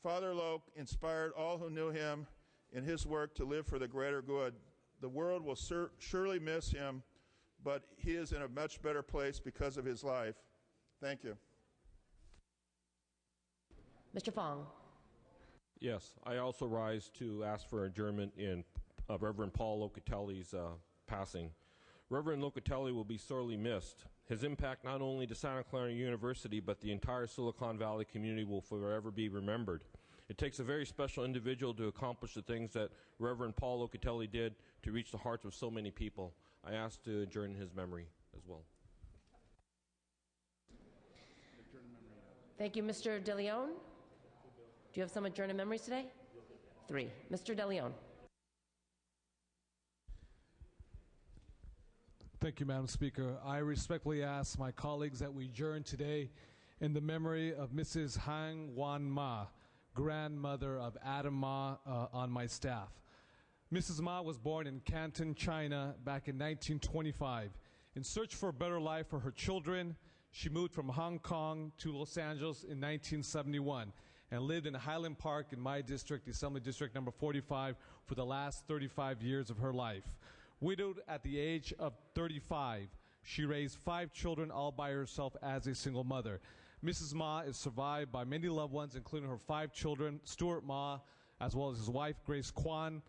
Father Loke inspired all who knew him in his work to live for the greater good. The world will surely miss him, but he is in a much better place because of his life. Thank you. Mr. Fong. Yes, I also rise to ask for adjournment in Reverend Paul Locatelli's passing. Reverend Locatelli will be sorely missed. His impact not only to Santa Clara University, but the entire Silicon Valley community will forever be remembered. It takes a very special individual to accomplish the things that Reverend Paul Locatelli did to reach the hearts of so many people. I ask to adjourn his memory as well. Thank you, Mr. DeLeon. Do you have some adjourned memories today? 3. Mr. DeLeon. Thank you, Madam Speaker. I respectfully ask my colleagues that we adjourn today in the memory of Mrs. Hang Wan Ma, grandmother of Adam Ma on my staff. Mrs. Ma was born in Canton, China back in 1925. In search for a better life for her children, she moved from Hong Kong to Los Angeles in 1971 and lived in Highland Park in my district, Assembly District number 45, for the last 35 years of her life. Widowed at the age of 35, she raised 5 children all by herself as a single mother. Mrs. Ma is survived by many loved ones, including her 5 children, Stuart Ma, as well as his wife, Grace Kwan,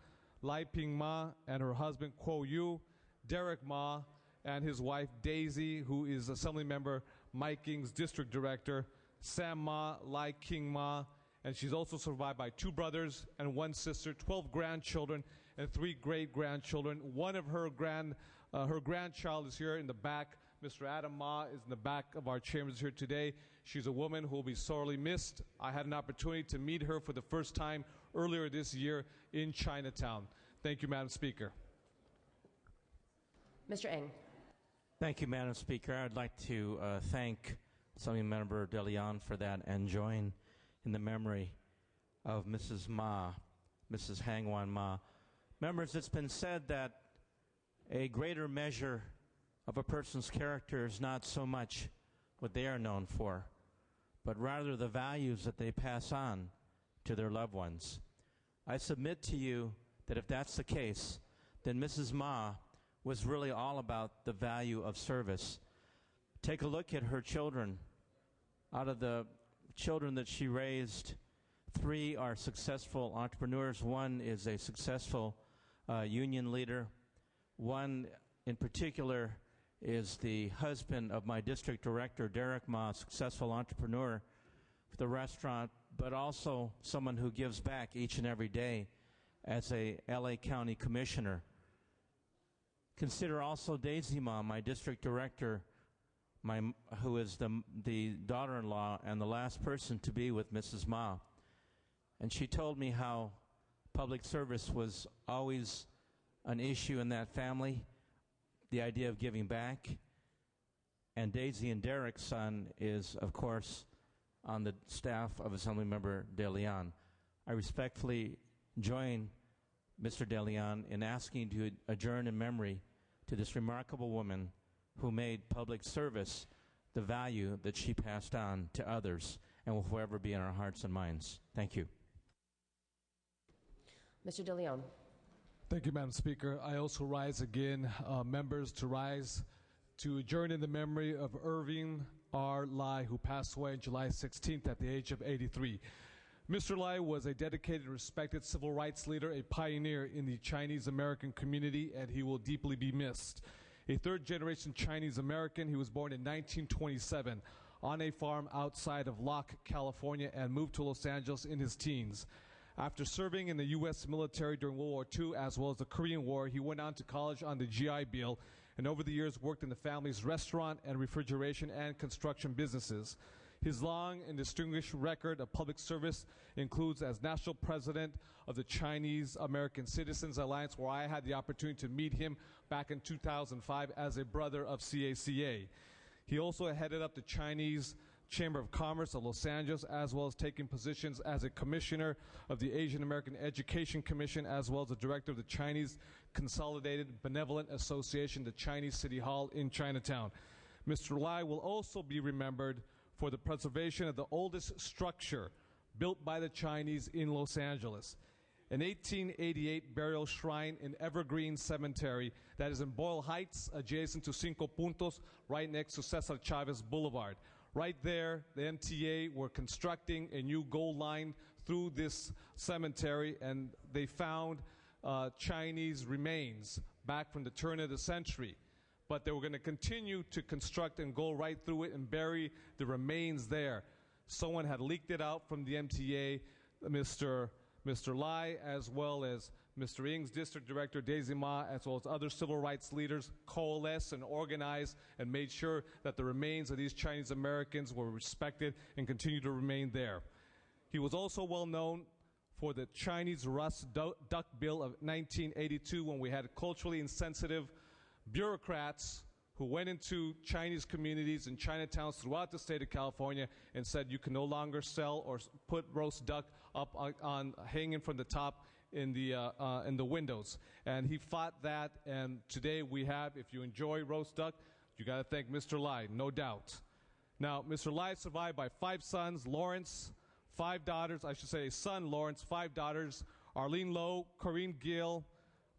Lai Ping Ma, and her husband, Kuo Yu, Derek Ma, and his wife, Daisy, who is Assembly Member Mike King's District Director, Sam Ma, Lai King Ma, and she's also survived by 2 brothers and 1 sister, 12 grandchildren, and 3 great-grandchildren. One of her grandchild is here in the back. Mr. Adam Ma is in the back of our chambers here today. She's a woman who will be sorely missed. I had an opportunity to meet her for the first time earlier this year in Chinatown. Thank you, Madam Speaker. Mr. Eng. Thank you, Madam Speaker. I'd like to thank Assembly Member DeLeon for that and join in the memory of Mrs. Ma, Mrs. Hang Wan Ma. Members, it's been said that a greater measure of a person's character is not so much what they are known for, but rather the values that they pass on to their loved ones. I submit to you that if that's the case, then Mrs. Ma was really all about the value of service. Take a look at her children. Out of the children that she raised, 3 are successful entrepreneurs. 1 is a successful union leader. 1 in particular is the husband of my district director, Derek Ma, a successful entrepreneur for the restaurant, but also someone who gives back each and every day as a LA County commissioner. Consider also Daisy Ma, my district director, who is the daughter-in-law and the last person to be with Mrs. Ma. And she told me how public service was always an issue in that family, the idea of giving back. And Daisy and Derek's son is, of course, on the staff of Assemblymember DeLeon. I respectfully join Mr. DeLeon in asking to adjourn in memory to this remarkable woman who made public service the value that she passed on to others and will forever be in our hearts and minds. Thank you. Mr. DeLeon. Thank you, Madam Speaker. I also rise again, members, to rise to adjourn in the memory of Irving R. Lai, who passed away on July 16th at the age of 83. Mr. Lai was a dedicated and respected civil rights leader, a pioneer in the Chinese American community, and he will deeply be missed. A third-generation Chinese American, he was born in 1927 on a farm outside of Locke, California, and moved to Los Angeles in his teens. After serving in the U.S. military during World War II as well as the Korean War, he went on to college on the GI Bill and over the years worked in the family's restaurant and refrigeration and construction businesses. His long and distinguished record of public service includes as national president of the Chinese American Citizens Alliance, where I had the opportunity to meet him back in 2005 as a brother of CACA. He also headed up the Chinese Chamber of Commerce of Los Angeles, as well as taking positions as a commissioner of the Asian American Education Commission, as well as the director of the Chinese Consolidated Benevolent Association, the Chinese City Hall in Chinatown. Mr. Lai will also be remembered for the preservation of the oldest structure built by the Chinese in Los Angeles, an 1888 burial shrine in Evergreen Cemetery that is in Boyle Heights, adjacent to Cinco Puntos, right next to Cesar Chavez Boulevard. Right there, the MTA were constructing a new gold line through this cemetery, and they found Chinese remains back from the turn of the century. But they were going to continue to construct and go right through it and bury the remains there. Someone had leaked it out from the MTA. Mr. Lai, as well as Mr. Ng's district director, Daisy Ma, as well as other civil rights leaders, coalesced and organized and made sure that the remains of these Chinese Americans were respected and continue to remain there. He was also well known for the Chinese Rust Duck Bill of 1982, when we had culturally insensitive bureaucrats who went into Chinese communities and Chinatowns throughout the state of California and said you can no longer sell or put roast duck up on hanging from the top in the windows. And he fought that, and today we have, if you enjoy roast duck, you got to thank Mr. Lai, no doubt. Now, Mr. Lai is survived by 5 sons, Lawrence, 5 daughters, I should say a son, Lawrence, 5 daughters, Arlene Lowe, Corinne Gill,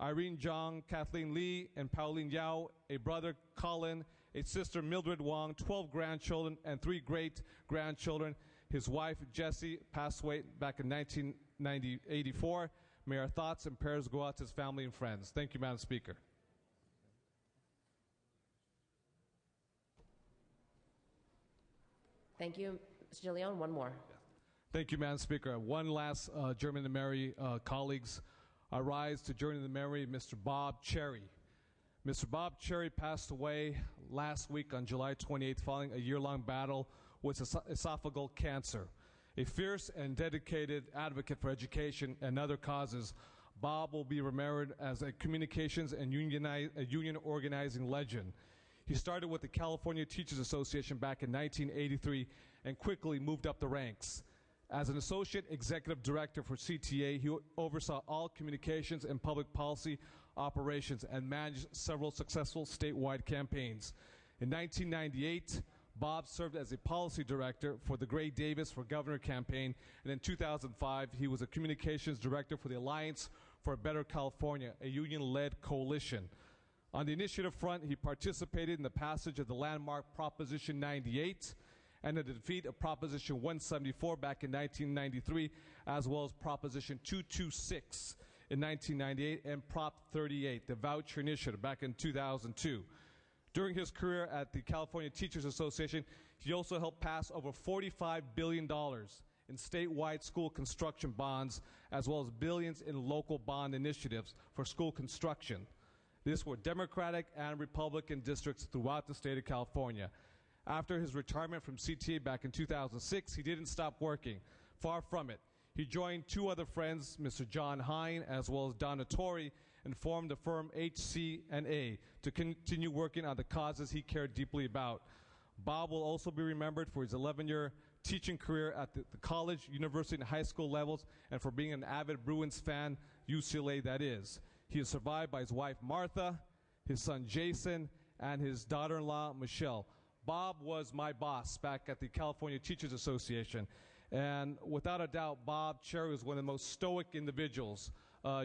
Irene Zhang, Kathleen Lee, and Pauline Yao, a brother, Colin, a sister, Mildred Wong, 12 grandchildren, and 3 great-grandchildren. His wife, Jessie, passed away back in 1984. May our thoughts and prayers go out to his family and friends. Thank you, Madam Speaker. Thank you. Mr. DeLeon, one more. Thank you, Madam Speaker. One last join in the memory, colleagues. I rise to join in the memory of Mr. Bob Cherry. Mr. Bob Cherry passed away last week on July 28th following a year-long battle with esophageal cancer. A fierce and dedicated advocate for education and other causes, Bob will be remembered as a communications and union organizing legend. He started with the California Teachers Association back in 1983 and quickly moved up the ranks. As an associate executive director for CTA, he oversaw all communications and public policy operations and managed several successful statewide campaigns. In 1998, Bob served as a policy director for the Gray Davis for Governor campaign, and in 2005, he was a communications director for the Alliance for a Better California, a union-led coalition. On the initiative front, he participated in the passage of the landmark Proposition 98 and the defeat of Proposition 174 back in 1993, as well as Proposition 226 in 1998 and Prop 38, the Voucher Initiative, back in 2002. During his career at the California Teachers Association, he also helped pass over $45 billion in statewide school construction bonds, as well as billions in local bond initiatives for school construction. These were Democratic and Republican districts throughout the state of California. After his retirement from CTA back in 2006, he didn't stop working. Far from it. He joined 2 other friends, Mr. John Hine as well as Donna Torrey, and formed the firm HC&A to continue working on the causes he cared deeply about. Bob will also be remembered for his 11-year teaching career at the college, university, and high school levels, and for being an avid Bruins fan, UCLA that is. He is survived by his wife, Martha, his son, Jason, and his daughter-in-law, Michelle. Bob was my boss back at the California Teachers Association, and without a doubt, Bob Cherry was one of the most stoic individuals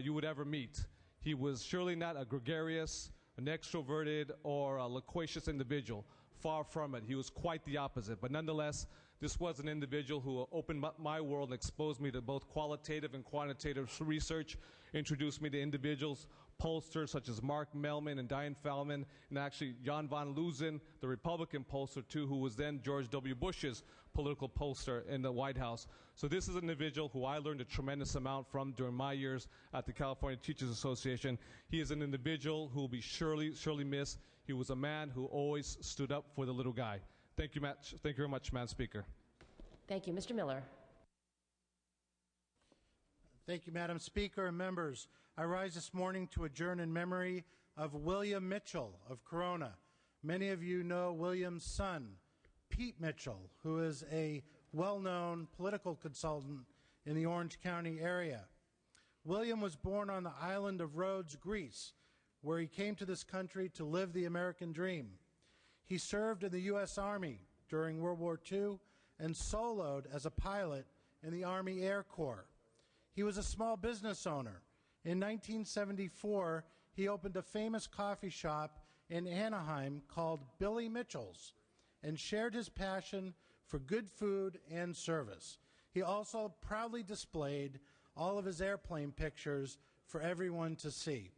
you would ever meet. He was surely not a gregarious, an extroverted, or a loquacious individual. Far from it. He was quite the opposite. But nonetheless, this was an individual who opened my world and exposed me to both qualitative and quantitative research, introduced me to individuals, pollsters such as Mark Mellman and Dianne Fallon, and actually Jan van Leusen, the Republican pollster too, who was then George W. Bush's political pollster in the White House. So this is an individual who I learned a tremendous amount from during my years at the California Teachers Association. He is an individual who will be surely missed. He was a man who always stood up for the little guy. Thank you, Matt. Thank you very much, Madam Speaker. Thank you. Mr. Miller. Thank you, Madam Speaker and members. I rise this morning to adjourn in memory of William Mitchell of Corona. Many of you know William's son, Pete Mitchell, who is a well-known political consultant in the Orange County area. William was born on the island of Rhodes, Greece, where he came to this country to live the American dream. He served in the U.S. Army during World War II and soloed as a pilot in the Army Air Corps. He was a small business owner. In 1974, he opened a famous coffee shop in Anaheim called Billy Mitchell's and shared his passion for good food and service. He also proudly displayed all of his airplane pictures for everyone to see.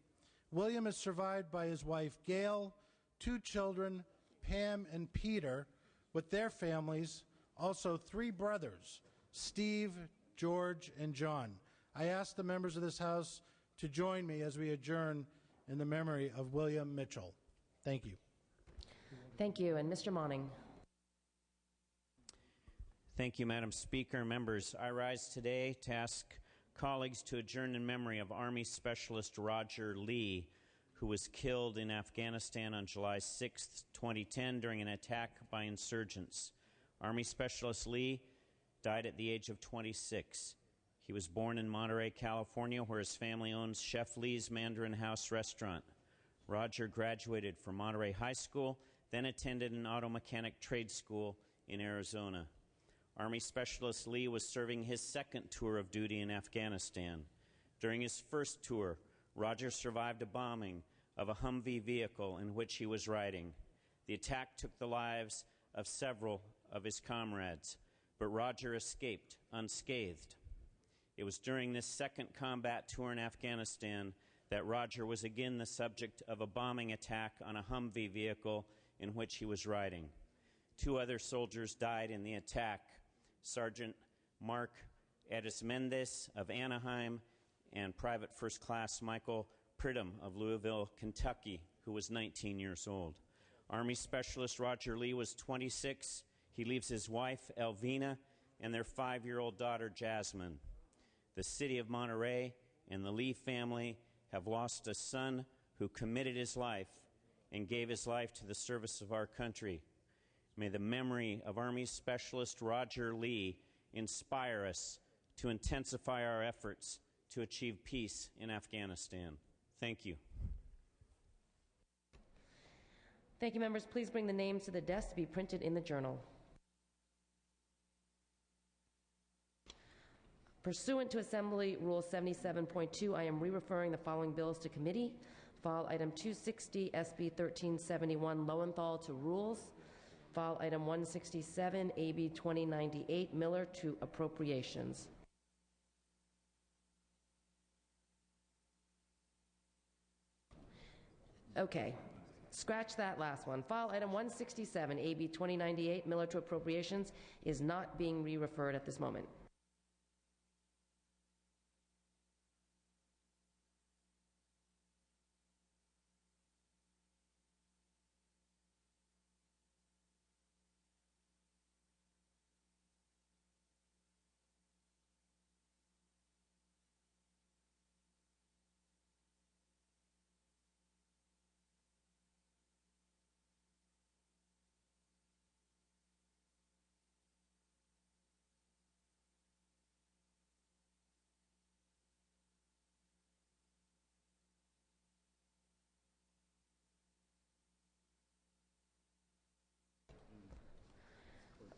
William is survived by his wife, Gail, 2 children, Pam and Peter, with their families, also 3 brothers, Steve, George, and John. I ask the members of this House to join me as we adjourn in the memory of William Mitchell. Thank you. Thank you. And Mr. Monning. Thank you, Madam Speaker. Members, I rise today to ask colleagues to adjourn in memory of Army Specialist Roger Lee, who was killed in Afghanistan on July 6, 2010, during an attack by insurgents. Army Specialist Lee died at the age of 26. He was born in Monterey, California, where his family owns Chef Lee's Mandarin House restaurant. Roger graduated from Monterey High School, then attended an auto mechanic trade school in Arizona. Army Specialist Lee was serving his second tour of duty in Afghanistan. During his first tour, Roger survived a bombing of a Humvee vehicle in which he was riding. The attack took the lives of several of his comrades, but Roger escaped unscathed. It was during this second combat tour in Afghanistan that Roger was again the subject of a bombing attack on a Humvee vehicle in which he was riding. 2 other soldiers died in the attack, Sergeant Mark Edis-Mendez of Anaheim and Private First Class Michael Pridham of Louisville, Kentucky, who was 19 years old. Army Specialist Roger Lee was 26. He leaves his wife, Elvina, and their 5-year-old daughter, Jasmine. The city of Monterey and the Lee family have lost a son who committed his life and gave his life to the service of our country. May the memory of Army Specialist Roger Lee inspire us to intensify our efforts to achieve peace in Afghanistan. Thank you. Thank you, members. Please bring the names to the desk to be printed in the journal. Pursuant to Assembly Rule 77.2, I am re-referring the following bills to committee. File Item 260, SB 1371, Lowenthal to Rules. File Item 167, AB 2098, Miller to Appropriations. Okay. Scratch that last one. File Item 167, AB 2098, Miller to Appropriations, is not being re-referred at this moment.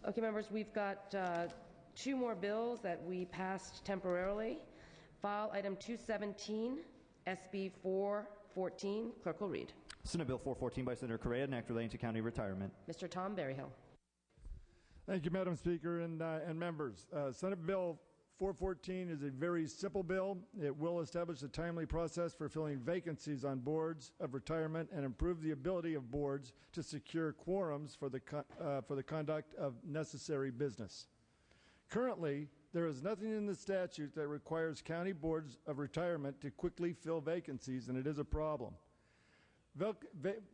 Okay, members, we've got 2 more bills that we passed temporarily. File Item 217, SB 414. Clerk will read. Senate Bill 414 by Senator Correa, an act relating to county retirement. Mr. Tom Berryhill. Thank you, Madam Speaker and members. Senate Bill 414 is a very simple bill. It will establish a timely process for filling vacancies on boards of retirement and improve the ability of boards to secure quorums for the conduct of necessary business. Currently, there is nothing in the statute that requires county boards of retirement to quickly fill vacancies, and it is a problem.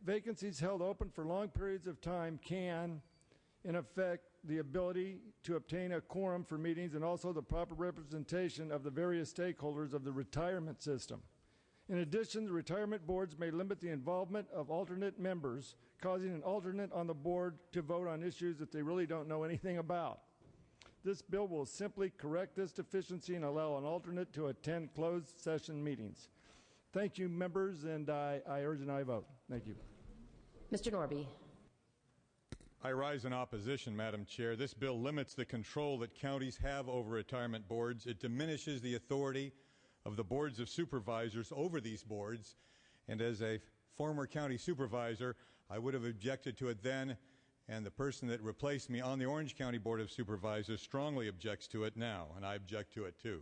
Vacancies held open for long periods of time can, in effect, the ability to obtain a quorum for meetings and also the proper representation of the various stakeholders of the retirement system. In addition, the retirement boards may limit the involvement of alternate members, causing an alternate on the board to vote on issues that they really don't know anything about. This bill will simply correct this deficiency and allow an alternate to attend closed session meetings. Thank you, members, and I urge an aye vote. Thank you. Mr. Norby. I rise in opposition, Madam Chair. This bill limits the control that counties have over retirement boards. It diminishes the authority of the boards of supervisors over these boards. And as a former county supervisor, I would have objected to it then, and the person that replaced me on the Orange County Board of Supervisors strongly objects to it now, and I object to it too.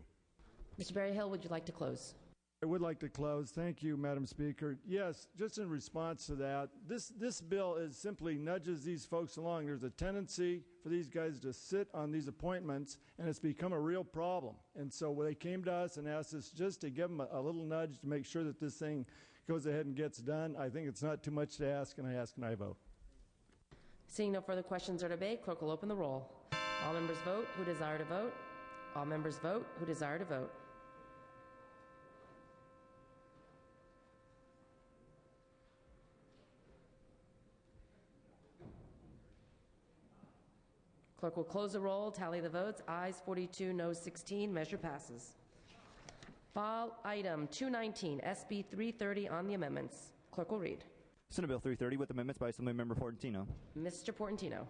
Mr. Berryhill, would you like to close? I would like to close. Thank you, Madam Speaker. Yes, just in response to that, this bill is simply nudges these folks along. There's a tendency for these guys to sit on these appointments, and it's become a real problem. And so they came to us and asked us just to give them a little nudge to make sure that this thing goes ahead and gets done. I think it's not too much to ask, and I ask and I vote. Seeing no further questions or debate, clerk will open the roll. All members vote who desire to vote. All members vote who desire to vote. Clerk will close the roll, tally the votes. Ayes 42, noes 16. Measure passes. File item 219, SB 330 on the amendments. Clerk will read. Senate Bill 330 with amendments by Assemblymember Portantino. Mr. Portantino.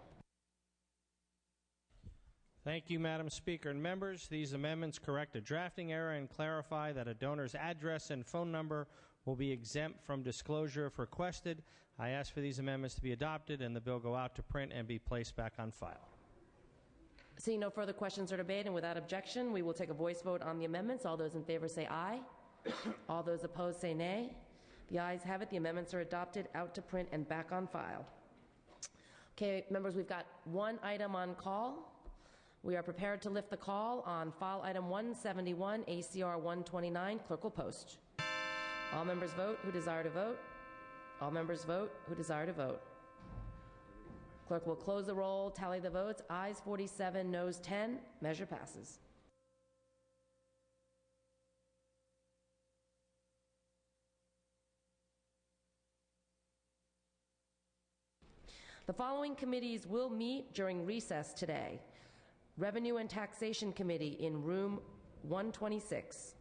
Thank you, Madam Speaker and members. These amendments correct a drafting error and clarify that a donor's address and phone number will be exempt from disclosure if requested. I ask for these amendments to be adopted and the bill go out to print and be placed back on file. Seeing no further questions or debate, and without objection, we will take a voice vote on the amendments. All those in favor say aye. All those opposed say nay. The ayes have it. The amendments are adopted, out to print, and back on file. Okay, members, we've got one item on call. We are prepared to lift the call on file item 171, ACR 129. Clerk will post. All members vote who desire to vote. All members vote who desire to vote. Clerk will close the roll, tally the votes. Ayes 47, noes 10. Measure passes. The following committees will meet during recess today. Revenue and Taxation Committee in room 126.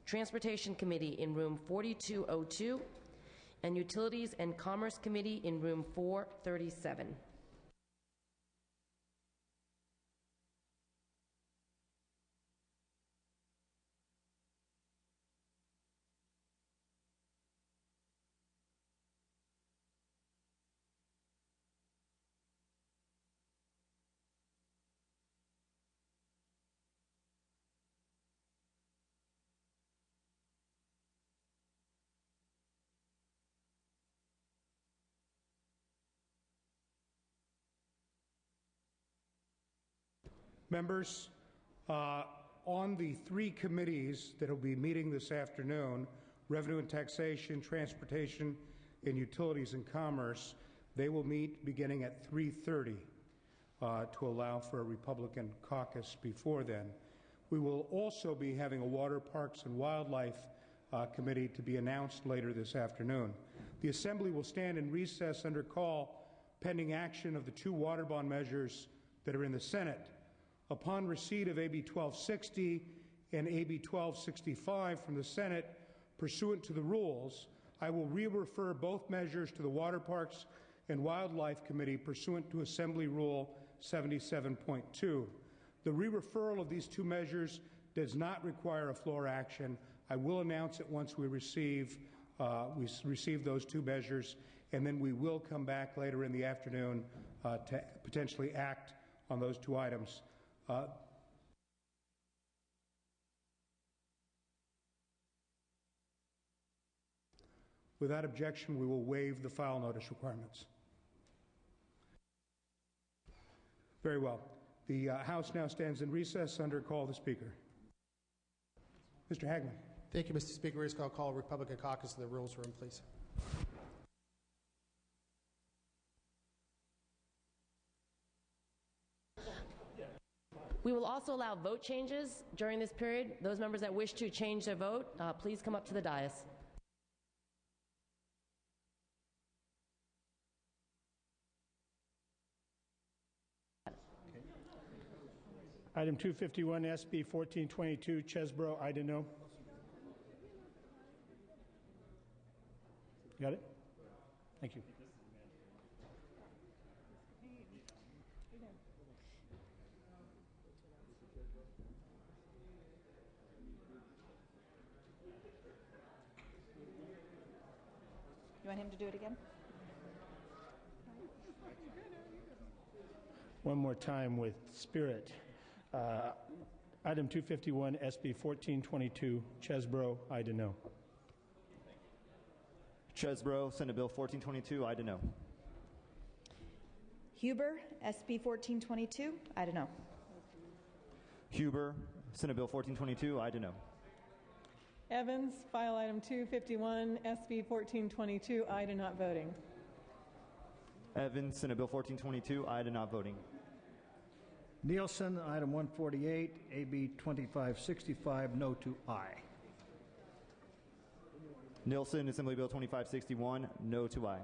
Transportation Committee in room 4202. And Utilities and Commerce Committee in room 437. Members, on the three committees that will be meeting this afternoon, Revenue and Taxation, Transportation, and Utilities and Commerce, they will meet beginning at 3:30 to allow for a Republican caucus before then. We will also be having a Water, Parks, and Wildlife Committee to be announced later this afternoon. The Assembly will stand in recess under call pending action of the two water bond measures that are in the Senate. Upon receipt of AB 1260 and AB 1265 from the Senate, pursuant to the rules, I will re-refer both measures to the Water, Parks, and Wildlife Committee pursuant to Assembly Rule 77.2. The re-referral of these two measures does not require a floor action. I will announce it once we receive those two measures, and then we will come back later in the afternoon to potentially act on those two items. Without objection, we will waive the file notice requirements. Very well. The House now stands in recess under call of the Speaker. Mr. Hagman. Thank you, Mr. Speaker. I'll call Republican caucus to the rules room, please. We will also allow vote changes during this period. Those members that wish to change their vote, please come up to the dais. Item 251, SB 1422, Chesbro, Idaho. Got it? Thank you. You want him to do it again? One more time with spirit. Item 251, SB 1422, Chesbro, Idaho. Chesbro, Senate Bill 1422, Idaho. Huber, SB 1422, Idaho. Huber, Senate Bill 1422, Idaho. Evans, file item 251, SB 1422, Ida not voting. Evans, Senate Bill 1422, Ida not voting. Nielsen, item 148, AB 2565, no to aye. Nielsen, Assembly Bill 2561, no to aye.